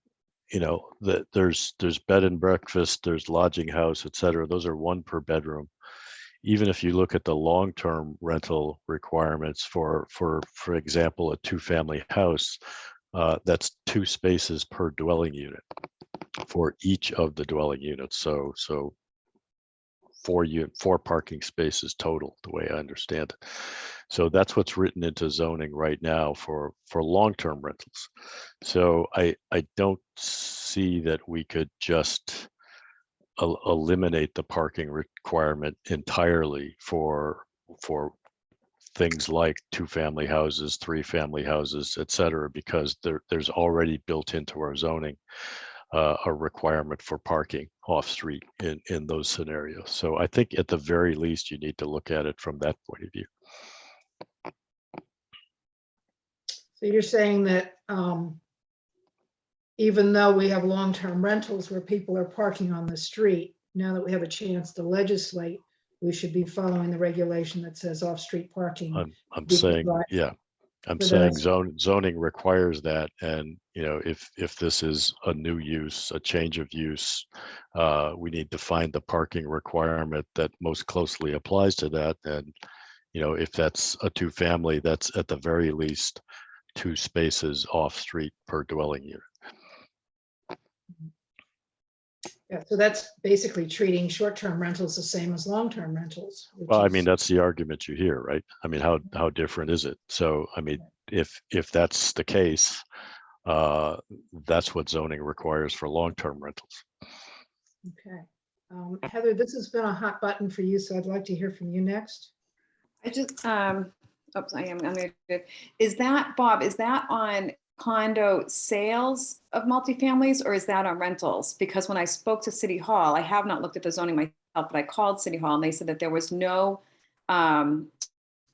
there's bed and breakfast, there's lodging house, et cetera. Those are one per bedroom. Even if you look at the long-term rental requirements for example, a two-family house, that's 2 spaces per dwelling unit for each of the dwelling units. So 4 parking spaces total, the way I understand it. So that's what's written into zoning right now for long-term rentals. So I don't see that we could just eliminate the parking requirement entirely for things like 2-family houses, 3-family houses, et cetera, because there's already built into our zoning a requirement for parking off street in those scenarios. So I think at the very least, you need to look at it from that point of view. so you're saying that even though we have long-term rentals where people are parking on the street, now that we have a chance to legislate, we should be following the regulation that says off-street parking. I'm Because saying, I- yeah, I'm for saying those- zoning requires that. And, if this is a new use, a change of use, we need to find the parking requirement that most closely applies to that. And, if that's a 2-family, that's at the very least 2 spaces off street per dwelling unit. Yeah, so that's basically treating short-term rentals the same as long-term rentals. which Well, I is- mean, that's the argument you hear, right? I mean, how different is it? So, I mean, if that's the case, that's what zoning requires for long-term rentals. Okay. Heather, this has been a hot button for you, so I'd like to hear from you next. I just, oops, I am unmuted. Is that, Bob, is that on condo sales of multifamilies or is that on rentals? Because when I spoke to City Hall, I have not looked at the zoning myself, but I called City Hall and they said that there was no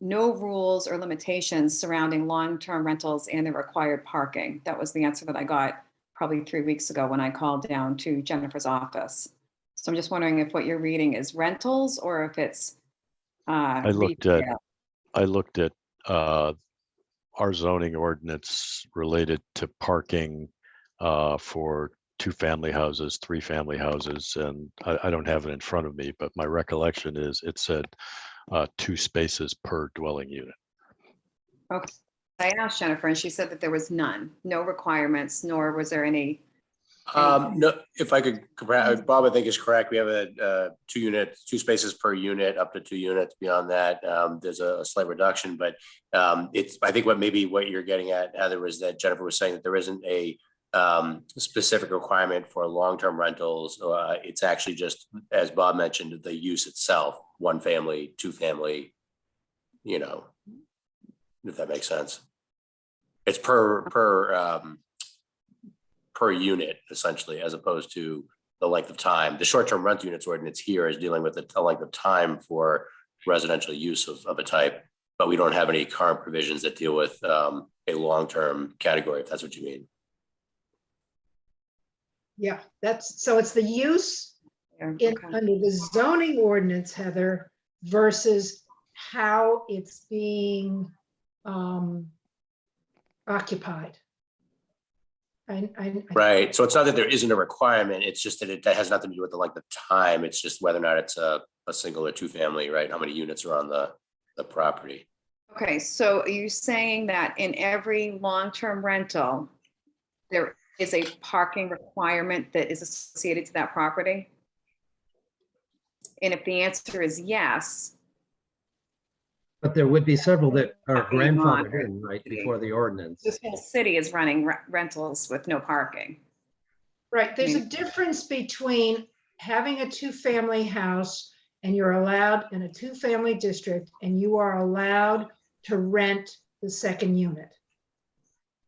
rules or limitations surrounding long-term rentals and the required parking. That was the answer that I got probably 3 weeks ago when I called down to Jennifer's office. So I'm just wondering if what you're reading is rentals or if it's I looked at retail. our zoning ordinance related to parking for 2-family houses, 3-family houses, and I don't have it in front of me, but my recollection is it said 2 spaces per dwelling unit. Okay. I asked Jennifer and she said that there was none, no requirements, nor was there any. No, if I could, Bob, I think is correct. We have a 2 spaces per unit, up to 2 units. Beyond that, there's a slight reduction, but I think what you're getting at, Heather, was that Jennifer was saying that there isn't a specific requirement for long-term rentals. It's actually just, as Bob mentioned, the use itself, 1 family, 2 family, if that makes sense. It's per unit, essentially, as opposed to the length of time. The short-term rental units ordinance here is dealing with the length of time for residential use of a type, but we don't have any current provisions that deal with a long-term category, if that's what you mean. Yeah, so it's the use Okay. under the zoning ordinance, Heather, versus how it's being occupied. Right. So it's not that there isn't a requirement. It's just that that has nothing to do with the length of time. It's just whether or not it's a single or 2 family, right? How many units are on the property. Okay, so are you saying that in every long-term rental, there is a parking requirement that is associated to that property? And if the answer is yes, But there would be several that are Being grandfathered monitored. in, right, before the ordinance. this whole city is running rentals with no parking. Right, there's a mean- difference between having a two-family house and you're allowed in a two-family district and you are allowed to rent the second unit.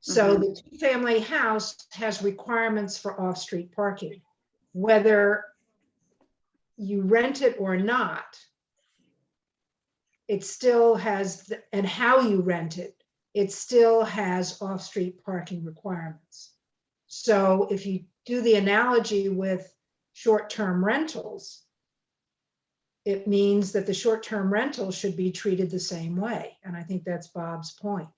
So the two-family house has requirements for off-street parking. Whether you rent it or not, it still has, and how you rent it, it still has off-street parking requirements. So if you do the analogy with short-term rentals, it means that the short-term rental should be treated the same way. And I think that's Bob's point.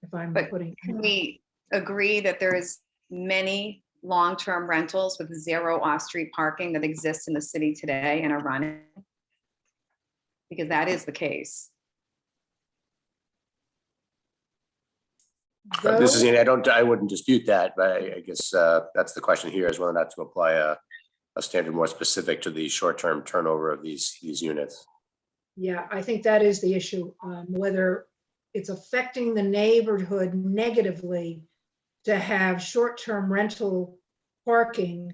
If I'm But putting. can we agree that there is many long-term rentals with zero off-street parking that exist in the city today and are running? Because that is the case. This is, Those- I wouldn't dispute that, but I guess that's the question here, is whether or not to apply a standard more specific to the short-term turnover of these units. Yeah, I think that is the issue, whether it's affecting the neighborhood negatively to have short-term rental parking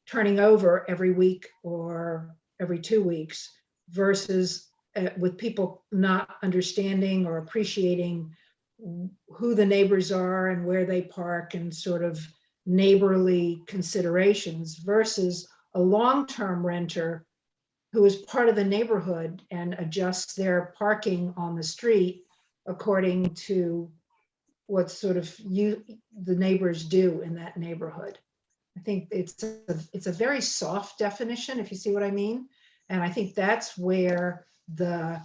turning over every week or every 2 weeks versus with people not understanding or appreciating who the neighbors are and where they park and sort of neighborly considerations versus a long-term renter who is part of the neighborhood and adjusts their parking on the street according to what sort of the neighbors do in that neighborhood. I think it's a very soft definition, if you see what I mean. And I think that's where the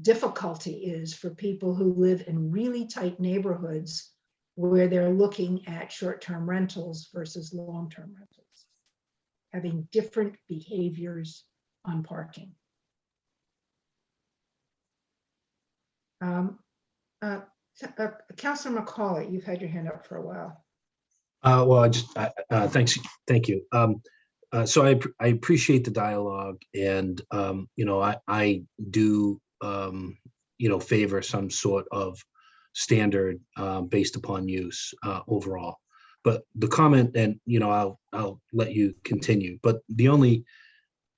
difficulty is for people who live in really tight neighborhoods where they're looking at short-term rentals versus long-term rentals, having different behaviors on parking. Councilor McCauley, you've had your hand up for a while. Well, thank you. So I appreciate the dialogue, and I do favor some sort of standard based upon use overall. But the comment, and I'll let you continue. But the only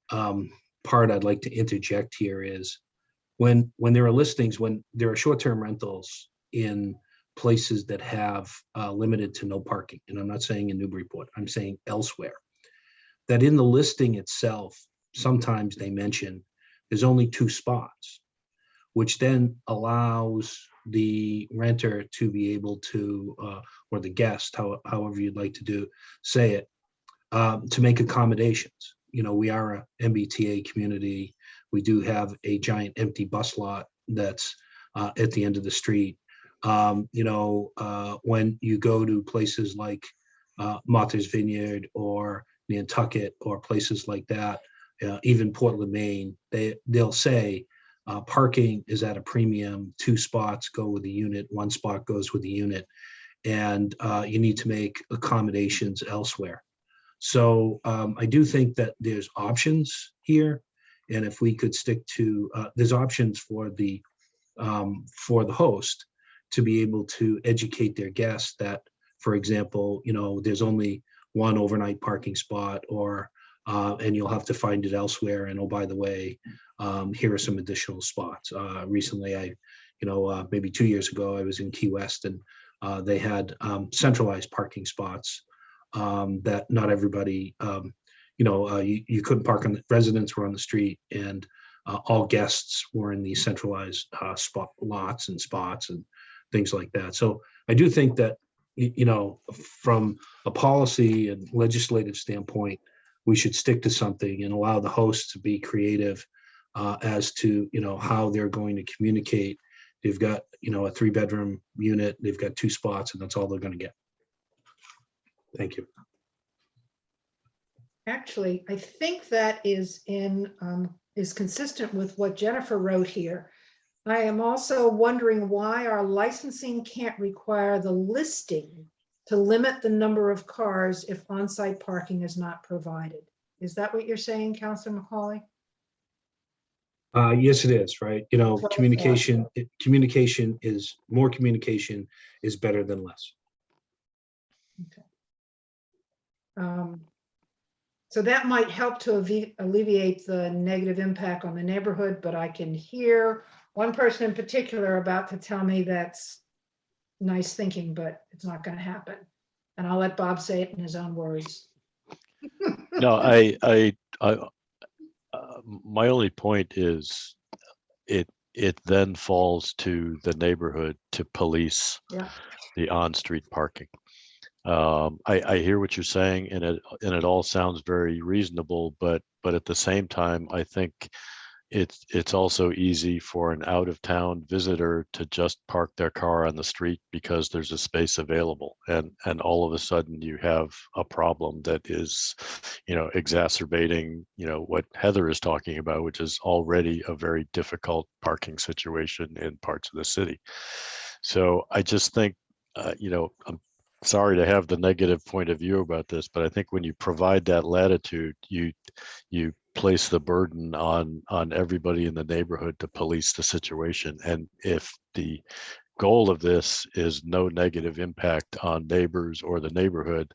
part I'd like to interject here is when there are listings, when there are short-term rentals in places that have limited to no parking, and I'm not saying in Newburyport, I'm saying elsewhere, that in the listing itself, sometimes they mention there's only 2 spots, which then allows the renter to be able to, or the guest, however you'd like to say it, to make accommodations. We are a MBTA community. We do have a giant empty bus lot that's at the end of the street. When you go to places like Martha's Vineyard or Nantucket or places like that, even Portland, Maine, they'll say parking is at a premium. 2 spots go with the unit, 1 spot goes with the unit, and you need to make accommodations elsewhere. So I do think that there's options here, and if we could stick to, there's options for the host to be able to educate their guests that, for example, there's only 1 overnight parking spot, or and you'll have to find it elsewhere. And oh, by the way, here are some additional spots. Recently, maybe 2 years ago, I was in Key West, and they had centralized parking spots that not everybody, you couldn't park on the residents were on the street, and all guests were in these centralized lots and spots and things like that. So I do think that, from a policy and legislative standpoint, we should stick to something and allow the hosts to be creative as to, how they're going to communicate. They've got, a 3-bedroom unit, they've got 2 spots, and that's all they're going to get. Thank you. Actually, I think that is consistent with what Jennifer wrote here. I am also wondering why our licensing can't require the listing to limit the number of cars if on-site parking is not provided. Is that what you're saying, Counselor Macaulay? Yes, it is, right? You know, That's what I thought. communication is, more communication is better than less. So that might help to alleviate the negative impact on the neighborhood, but I can hear one person in particular about to tell me that's nice thinking, but it's not going to happen. And I'll let Bob say it in his own words. No, my only point is it then falls to the neighborhood to police Yeah. the on-street parking. I hear what you're saying, and it all sounds very reasonable, but at the same time, I think it's also easy for an out-of-town visitor to just park their car on the street because there's a space available, and all of a sudden you have a problem that is, exacerbating, what Heather is talking about, which is already a very difficult parking situation in parts of the city. So I just think, I'm sorry to have the negative point of view about this, but I think when you provide that latitude, you place the burden on everybody in the neighborhood to police the situation. And if the goal of this is no negative impact on neighbors or the neighborhood,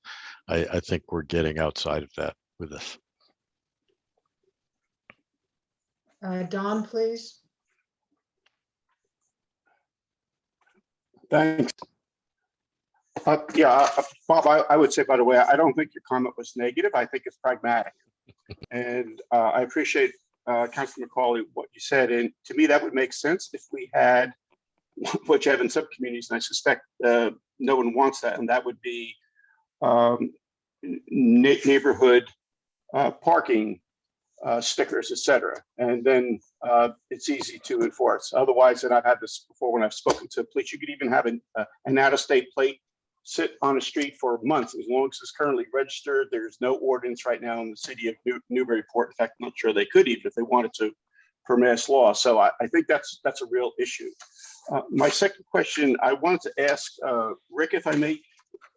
I think we're getting outside of that with this. Don, please. Thanks. Yeah, Bob, I would say, by the way, I don't think your comment was negative. I think it's pragmatic. And I appreciate, Councilor Macaulay, what you said. And to me, that would make sense if we had what you have in some communities, and I suspect no one wants that, and that would be neighborhood parking stickers, etc. And then it's easy to enforce. Otherwise, and I've had this before when I've spoken to police, you could even have an out-of-state plate sit on a street for months, as long as it's currently registered. There's no ordinance right now in the city of Newburyport. In fact, I'm not sure they could even if they wanted to per mass law. So I think that's a real issue. My second question, I wanted to ask Rick, if I may,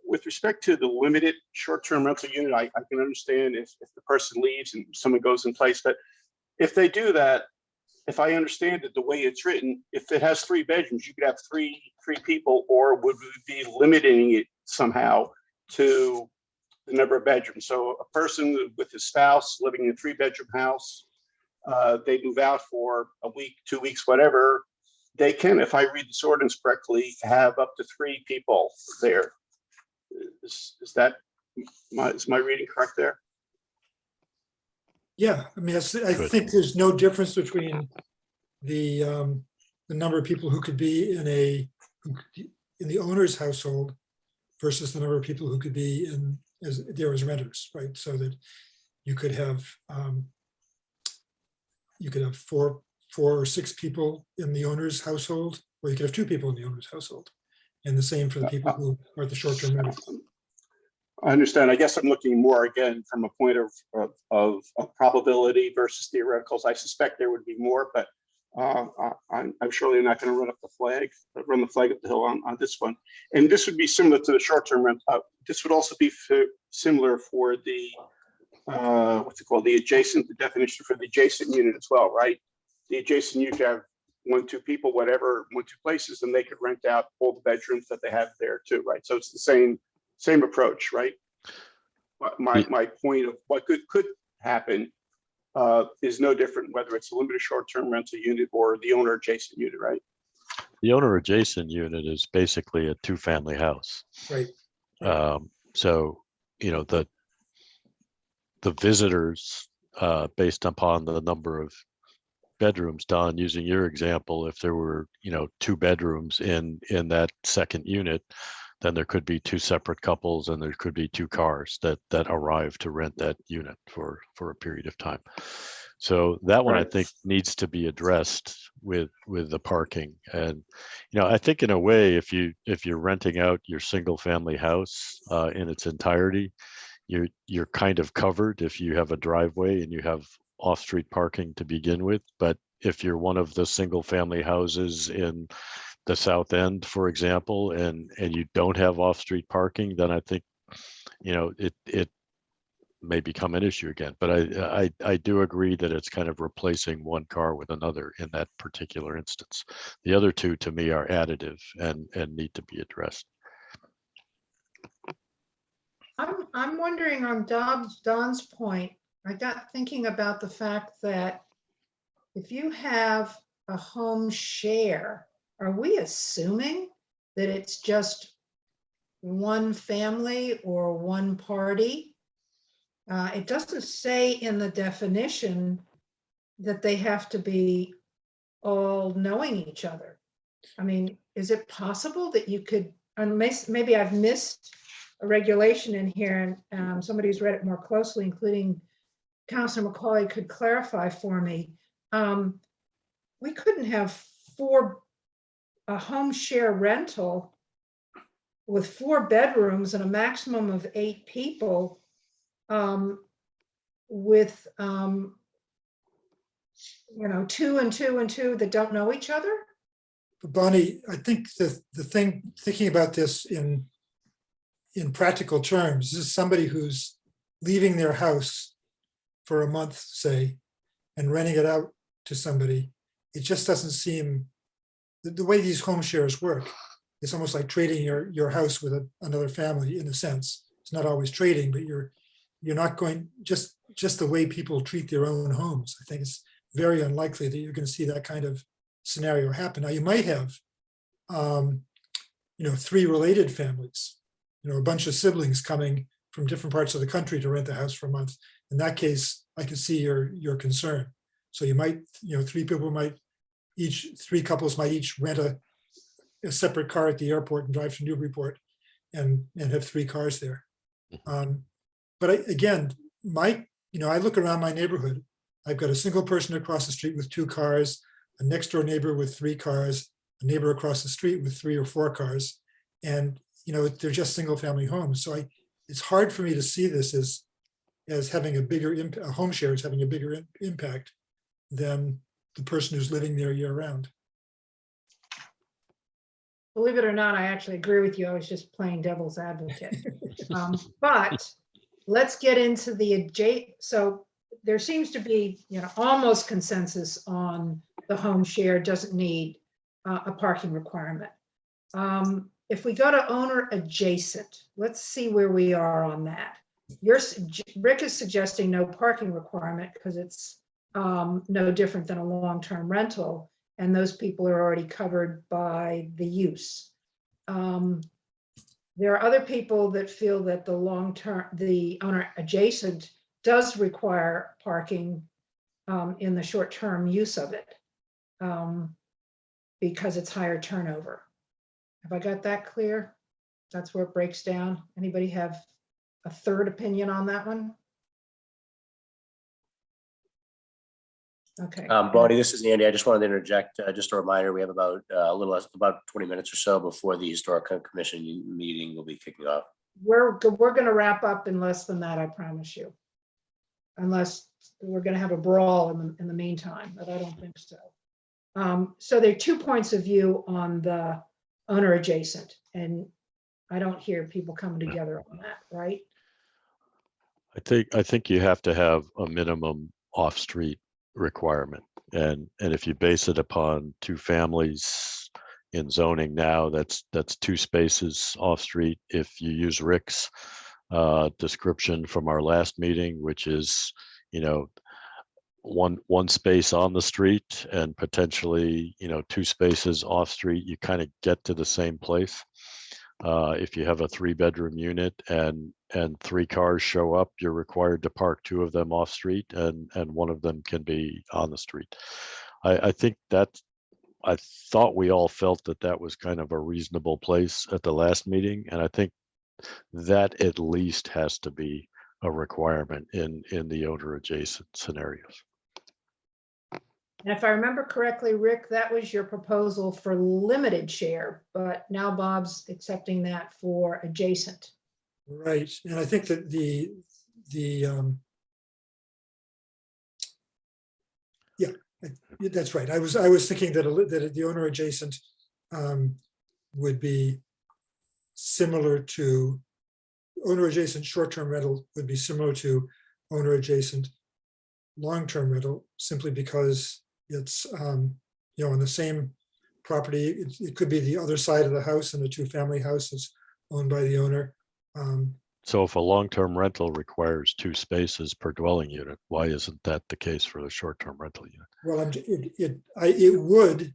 with respect to the limited short-term rental unit, I can understand if the person leaves and someone goes in place, but if they do that, if I understand it the way it's written, if it has 3 bedrooms, you could have three people, or would we be limiting it somehow to the number of bedrooms? So a person with his spouse living in a 3-bedroom house, they move out for a week, 2 weeks, whatever, they can, if I read this ordinance correctly, have up to 3 people there. Is my reading correct there? Yeah, I mean, I think there's no difference between the number of people who could be in the owner's household versus the number of people who could be as renters, right? So that you could have 4 or 6 people in the owner's household, or you could have 2 people in the owner's household, and the same for the people who are the short-term renters. I understand. I guess I'm looking more again from a point of probability versus theoreticals. I suspect there would be more, but I'm surely not going to run the flag up the hill on this one. And this would be similar to the short-term rent. This would also be similar for the the definition for the adjacent unit as well, right? The adjacent unit have 1, 2 people, whatever, 1, 2 places, and they could rent out all the bedrooms that they have there too, right? So it's the same approach, right? My point of what could happen is no different whether it's a limited short-term rental unit or the owner adjacent unit, right? The owner adjacent unit is basically a 2-family house. Right. So, the visitors, based upon the number of bedrooms, Don, using your example, if there were, 2 bedrooms in that second unit, then there could be 2 separate couples, and there could be 2 cars that arrive to rent that unit for a period of time. So that one, I think, needs to be addressed with the parking. And I think in a way, if you're renting out your single family house in its entirety, you're kind of covered if you have a driveway and you have off-street parking to begin with. But if you're one of the single family houses in the South End, for example, and you don't have off-street parking, then I think, may become an issue again. But I do agree that it's kind of replacing one car with another in that particular instance. The other two, to me, are additive and need to be addressed. I'm wondering on Don's point, I got thinking about the fact that if you have a home share, are we assuming that it's just one family or one party? It doesn't say in the definition that they have to be all knowing each other. I mean, is it possible that you could, and maybe I've missed a regulation in here and somebody who's read it more closely, including Councilor McCauley, could clarify for me. We couldn't have a home share rental with 4 bedrooms and a maximum of 8 people with, 2 and 2 and 2 that don't know each other. But Bonnie, I think the thing, thinking about this in practical terms, this is somebody who's leaving their house for a month, say, and renting it out to somebody. It just doesn't seem, the way these home shares work, it's almost like trading your house with another family in a sense. It's not always trading, but you're not going, just the way people treat their own homes. I think it's very unlikely that you're going to see that kind of scenario happen. Now you might have, 3 related families, a bunch of siblings coming from different parts of the country to rent the house for a month. In that case, I can see your concern. So you might, 3 couples might each rent a separate car at the airport and drive to Newburyport and have 3 cars there. But again, I look around my neighborhood. I've got a single person across the street with 2 cars, a next door neighbor with 3 cars, a neighbor across the street with 3 or 4 cars. And, they're just single family homes. So it's hard for me to see this as having a bigger impact, a home share is having a bigger impact than the person who's living there year round. Believe it or not, I actually agree with you. I was just playing devil's advocate. But let's get into so there seems to be, almost consensus on the home share doesn't need a parking requirement. If we go to owner adjacent, let's see where we are on that. Rick is suggesting no parking requirement because it's no different than a long-term rental, and those people are already covered by the use. There are other people that feel that the owner adjacent does require parking in the short-term use of it because it's higher turnover. Have I got that clear? That's where it breaks down. Anybody have a third opinion on that one? Okay. Bonnie, this is Andy. I just wanted to interject, just a reminder, we have about a little less, about 20 minutes or so before the Historic Commission meeting will be kicking off. We're going to wrap up in less than that, I promise you. Unless we're going to have a brawl in the meantime, but I don't think so. So there are 2 points of view on the owner adjacent, and I don't hear people coming together on that, right? I think you have to have a minimum off-street requirement, and if you base it upon 2 families in zoning now, that's 2 spaces off-street. If you use Rick's description from our last meeting, which is one space on the street and potentially 2 spaces off street, you kind of get to the same place. If you have a 3-bedroom unit and 3 cars show up, you're required to park 2 of them off street and 1 of them can be on the street. I think I thought we all felt that was kind of a reasonable place at the last meeting, and I think that at least has to be a requirement in the owner adjacent scenarios. And if I remember correctly, Rick, that was your proposal for limited share, but now Bob's accepting that for adjacent. Right, and I think that that's right. I was thinking that the owner adjacent would be similar to owner adjacent short-term rental would be similar to owner adjacent long-term rental, simply because it's, you know, on the same property. It could be the other side of the house, and the two-family house is owned by the owner. So if a long-term rental requires 2 spaces per dwelling unit, why isn't that the case for the short-term rental unit? Well, it would,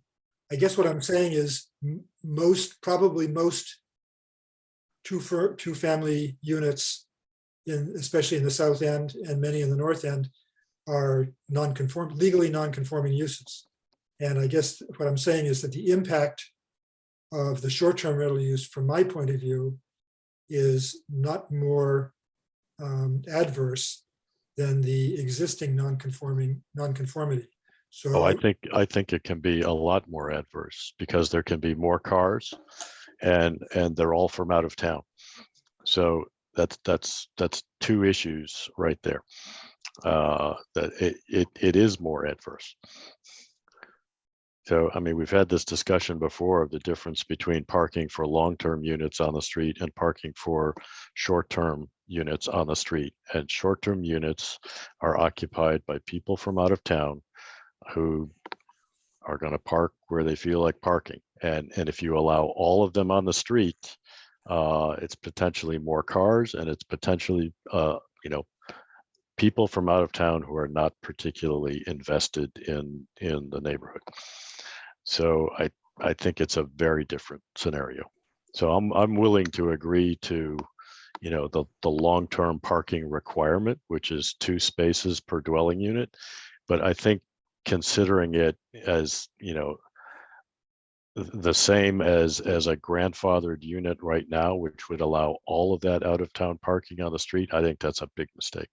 I guess what I'm saying is probably most two-family units especially in the south end and many in the north end are legally non-conforming uses. And I guess what I'm saying is that the impact of the short-term rental use, from my point of view, is not more adverse than the existing nonconformity. So Oh, I think it can be a lot more adverse, because there can be more cars, and they're all from out of town. So that's 2 issues right there. That it is more adverse. So, I mean, we've had this discussion before of the difference between parking for long-term units on the street and parking for short-term units on the street. And short-term units are occupied by people from out of town who are going to park where they feel like parking. And if you allow all of them on the street, it's potentially more cars, and it's potentially, you know, people from out of town who are not particularly invested in the neighborhood. So I think it's a very different scenario. So I'm willing to agree to, you know, the long-term parking requirement, which is 2 spaces per dwelling unit. But I think considering it as, you know, the same as a grandfathered unit right now, which would allow all of that out of town parking on the street, I think that's a big mistake.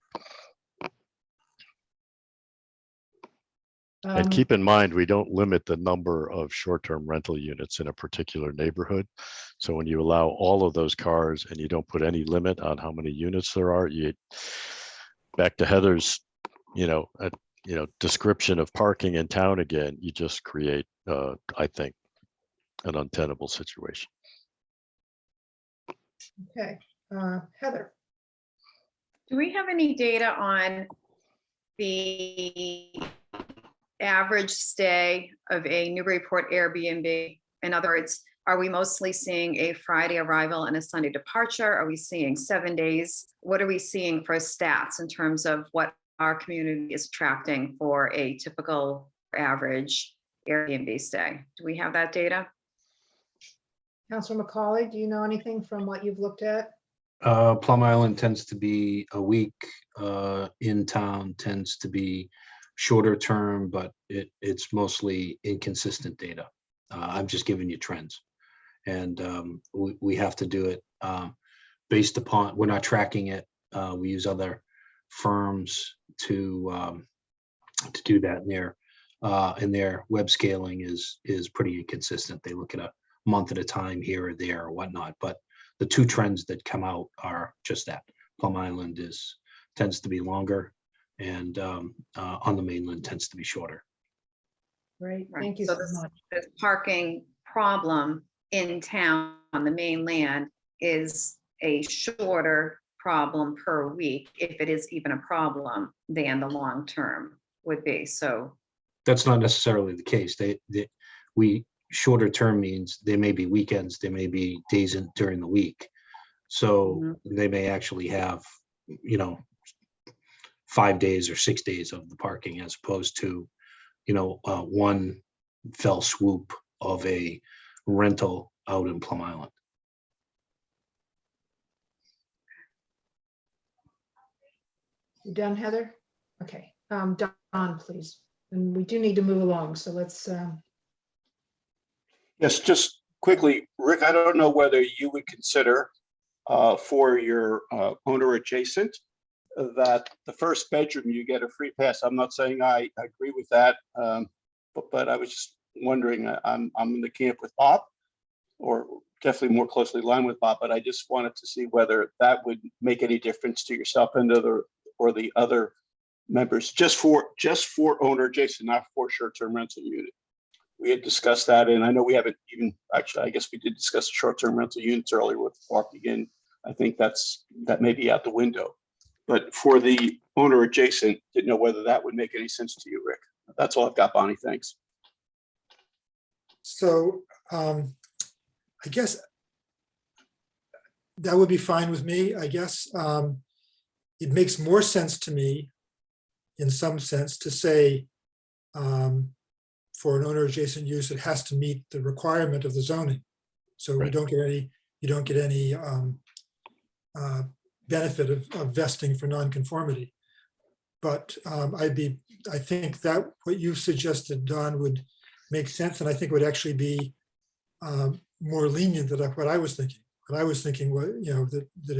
And keep in mind, we don't limit the number of short-term rental units in a particular neighborhood. So when you allow all of those cars and you don't put any limit on how many units there are, back to Heather's, description of parking in town again, you just create, I think, an untenable situation. Okay, Heather. Do we have any data on the average stay of a Newburyport Airbnb? In other words, are we mostly seeing a Friday arrival and a Sunday departure? Are we seeing 7 days? What are we seeing for stats in terms of what our community is attracting for a typical average Airbnb stay? Do we have that data? Councilor McCauley, do you know anything from what you've looked at? Plum Island tends to be a week. In town tends to be shorter term, but it's mostly inconsistent data. I'm just giving you trends, and we have to do it based upon, we're not tracking it. We use other firms to do that, and their web scaling is pretty inconsistent. They look at a month at a time here or there or whatnot, but the 2 trends that come out are just that. Plum Island tends to be longer, and on the mainland tends to be shorter. Great, Right. thank you So so much. The parking problem in town on the mainland is a shorter problem per week, if it is even a problem, than the long term would be. So That's not necessarily the case. Shorter term means there may be weekends, there may be days during the week. So they may actually have, 5 days or 6 days of the parking, as opposed to, one fell swoop of a rental out in Plum Island. You done, Heather? Okay, Don, please. And we do need to move along, so let's, Yes, just quickly, Rick, I don't know whether you would consider for your owner adjacent that the first bedroom you get a free pass. I'm not saying I agree with that, but I was just wondering, I'm in the camp with Bob, or definitely more closely aligned with Bob, but I just wanted to see whether that would make any difference to yourself and the other members, just for owner adjacent, not for short-term rental unit. We had discussed that, and I know we haven't even, actually, I guess we did discuss the short-term rental units earlier with parking in I think that may be out the window. But for the owner adjacent, didn't know whether that would make any sense to you, Rick. That's all I've got, Bonnie. Thanks. So I guess that would be fine with me. I guess it makes more sense to me, in some sense, to say for an owner adjacent use, it has to meet the requirement of the zoning. So we Right. don't get any, you don't get any benefit of vesting for nonconformity. But I think that what you suggested, Don, would make sense, and I think would actually be more lenient than what I was thinking. What I was thinking was, that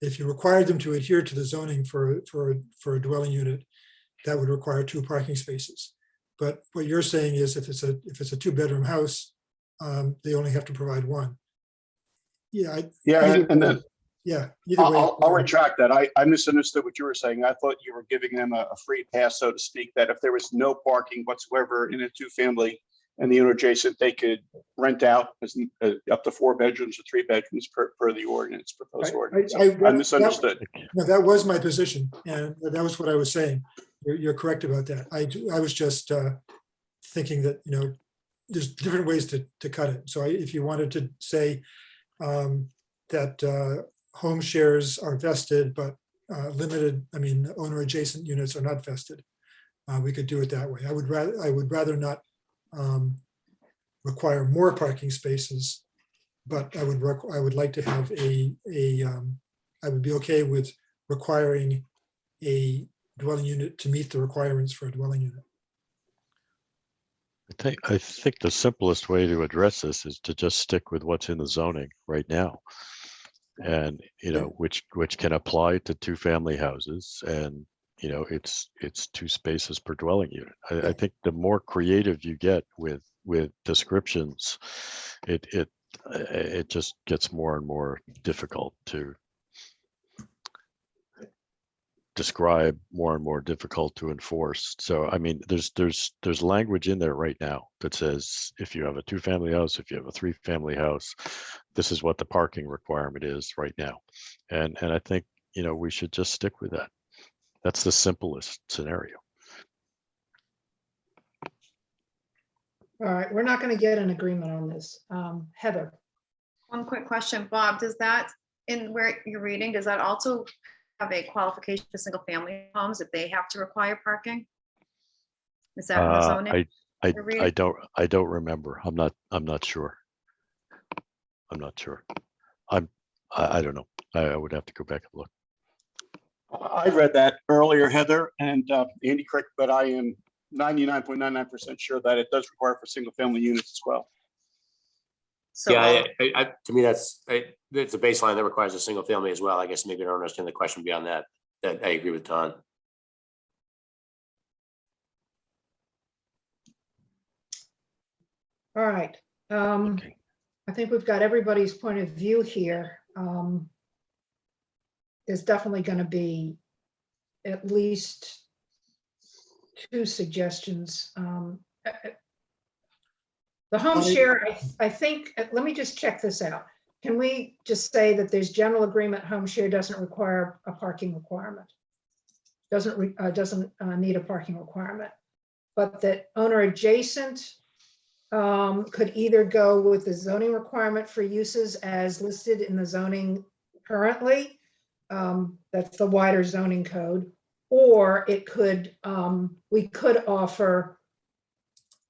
if you required them to adhere to the zoning for a dwelling unit, that would require 2 parking spaces. But what you're saying is if it's a 2-bedroom house, they only have to provide 1. Yeah. And then Yeah, either way. I'll retract that. I misunderstood what you were saying. I thought you were giving them a free pass, so to speak, that if there was no parking whatsoever in a 2-family and the owner adjacent, they could rent out up to 4 bedrooms or 3 bedrooms per the ordinance, proposed ordinance. I misunderstood. No, that was my position, and that was what I was saying. You're correct about that. I was just thinking that, there's different ways to cut it. So if you wanted to say that home shares are vested, but owner adjacent units are not vested, we could do it that way. I would rather not require more parking spaces, but I would like to have I would be okay with requiring a dwelling unit to meet the requirements for a dwelling unit. I think the simplest way to address this is to just stick with what's in the zoning right now. And, which can apply to 2-family houses, and, it's 2 spaces per dwelling unit. I think the more creative you get with descriptions, it just gets more and more difficult to describe, more and more difficult to enforce. So, there's language in there right now that says if you have a 2-family house, if you have a 3-family house, this is what the parking requirement is right now. And I think, we should just stick with that. That's the simplest scenario. All right, we're not going to get an agreement on this. Heather. One quick question, Bob, does that, in where you're reading, does that also have a qualification for single family homes if they have to require parking? Is that in the zoning? I don't remember. I'm not sure. I don't know. I would have to go back and look. I read that earlier, Heather, and Andy, correct, but I am 99.99% sure that it does require for single family units as well. So Yeah, to me, it's a baseline that requires a single family as well. I guess maybe I don't understand the question beyond that. That I agree with Don. All right. Okay. I think we've got everybody's point of view here. There's definitely going to be at least 2 suggestions. The home share, I think, let me just check this out. Can we just say that there's general agreement home share doesn't require a parking requirement? Doesn't need a parking requirement, but that owner adjacent could either go with the zoning requirement for uses as listed in the zoning currently, that's the wider zoning code, or it could, we could offer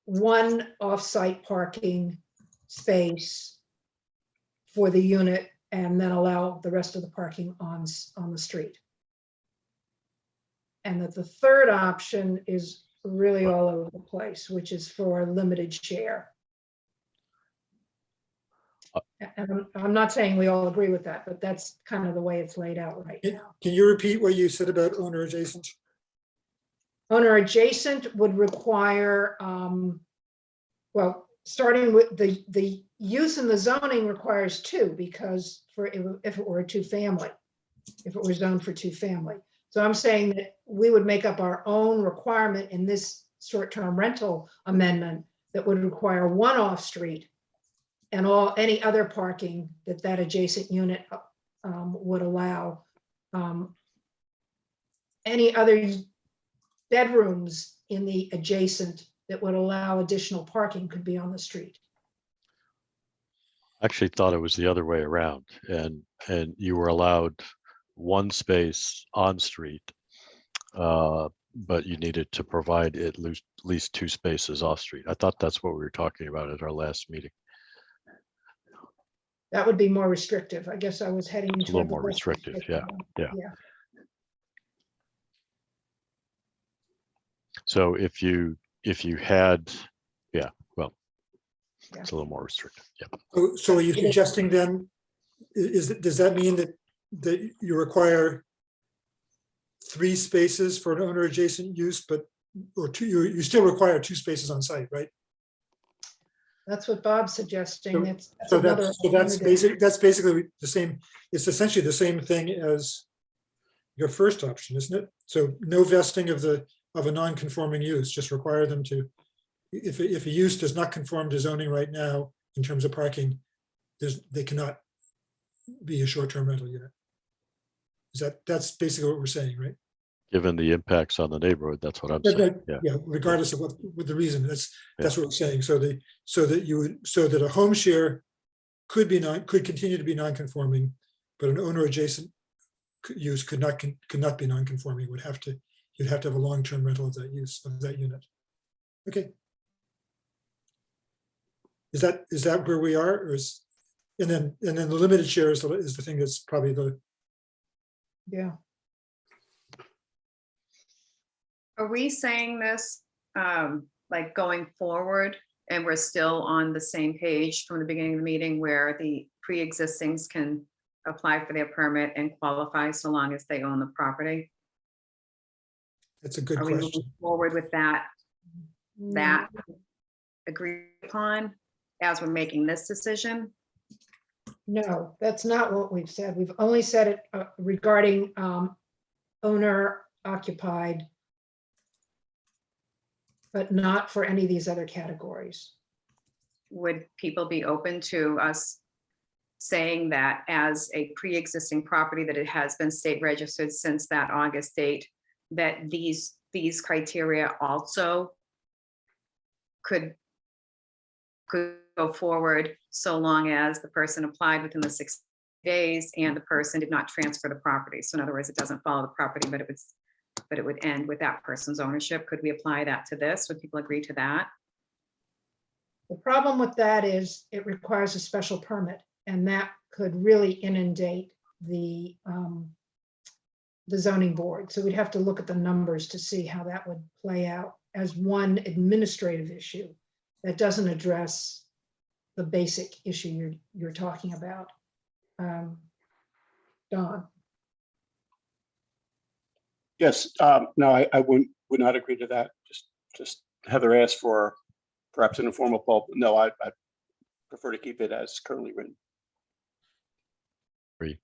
1 off-site parking space for the unit and then allow the rest of the parking on the street. And that the third option is really all over the place, which is for limited share. And I'm not saying we all agree with that, but that's kind of the way it's laid out right now. Can you repeat what you said about owner adjacent? Owner adjacent would require, well, starting with the use in the zoning requires 2, because if it were a 2-family, if it were zoned for 2-family. So I'm saying that we would make up our own requirement in this short-term rental amendment that would require 1 off-street and any other parking that adjacent unit would allow any other bedrooms in the adjacent that would allow additional parking could be on the street. Actually thought it was the other way around, and you were allowed one space on street, but you needed to provide at least two spaces off street. I thought that's what we were talking about at our last meeting. That would be more restrictive. I guess I was heading It's a toward little more the less restrictive, yeah, restrictive yeah. one. So if you had, yeah, well, Yeah. it's a little more restrictive, yeah. So are you suggesting then, does that mean that you require 3 spaces for an owner adjacent use, or two, you still require 2 spaces on site, right? That's what Bob's suggesting. That's So another that's alternative. basically the same, it's essentially the same thing as your first option, isn't it? So no vesting of a non-conforming use, just require them to, if a use does not conform to zoning right now in terms of parking, they cannot be a short-term rental unit. That's basically what we're saying, right? Given the impacts on the neighborhood, that's what I'm saying, yeah. Yeah, regardless of what the reason, that's what we're saying. So that a home share could continue to be non-conforming, but an owner adjacent use could not be non-conforming. You'd have to have a long-term rental of that use of that unit. Okay. Is that where we are, or and then the limited share is the thing that's probably the. Yeah. Are we saying this like going forward, and we're still on the same page from the beginning of the meeting where the pre-existings can apply for their permit and qualify so long as they own the property? That's a good Are we question. moving forward with that agreed upon as we're making this decision? No, that's not what we've said. We've only said it regarding owner occupied, but not for any of these other categories. Would people be open to us saying that as a pre-existing property, that it has been state registered since that August date, that these criteria also could go forward so long as the person applied within the 6 days and the person did not transfer the property? So in other words, it doesn't follow the property, but it would end with that person's ownership. Could we apply that to this? Would people agree to that? The problem with that is it requires a special permit, and that could really inundate the zoning board. So we'd have to look at the numbers to see how that would play out as one administrative issue that doesn't address the basic issue you're talking about. Don? Yes, no, I would not agree to that. Just Heather asked for perhaps an informal poll. No, I prefer to keep it as currently written. Agree.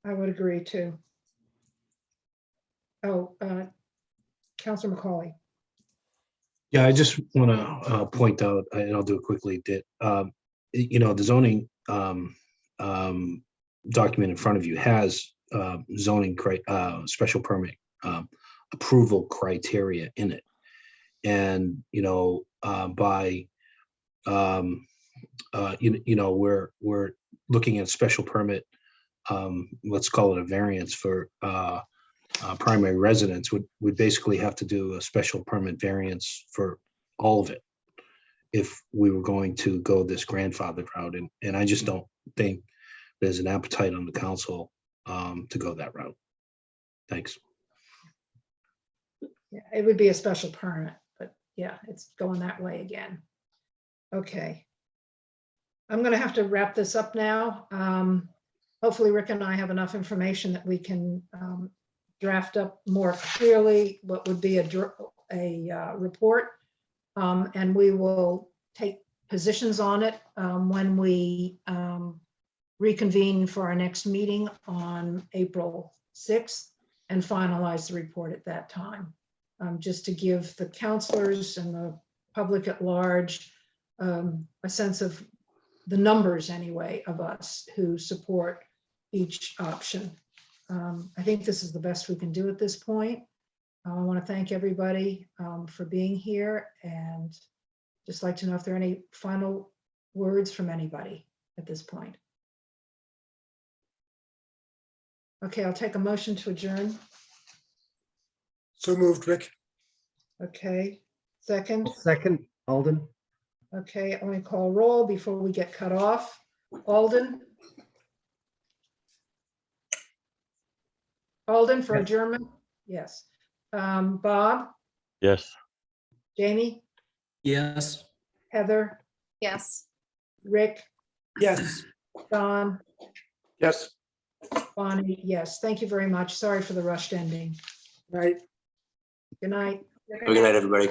I would agree too. Oh, Councilor McCauley. Yeah, I just want to point out, and I'll do it quickly, that, the zoning document in front of you has zoning special permit approval criteria in it. And, we're looking at special permit, let's call it a variance for primary residence, would basically have to do a special permit variance for all of it if we were going to go this grandfather route. And I just don't think there's an appetite on the council to go that route. Thanks. Yeah, it would be a special permit, but yeah, it's going that way again. Okay. I'm going to have to wrap this up now. Hopefully Rick and I have enough information that we can draft up more clearly what would be a report. And we will take positions on it when we reconvene for our next meeting on April 6th and finalize the report at that time. Just to give the counselors and the public at large a sense of the numbers anyway of us who support each option. I think this is the best we can do at this point. I want to thank everybody for being here, and just like to know if there are any final words from anybody at this point. Okay, I'll take a motion to adjourn. So moved, Rick. Okay, second. Second, Alden? Okay, I'm going to call roll before we get cut off. Alden? Alden for Yes. adjournment? Yes. Bob? Yes. Jamie? Yes. Heather? Yes. Rick? Yes. Don? Yes. Bonnie? Yes. Thank you very much. Sorry for the rushed ending. Right. Good night. Good night, everybody.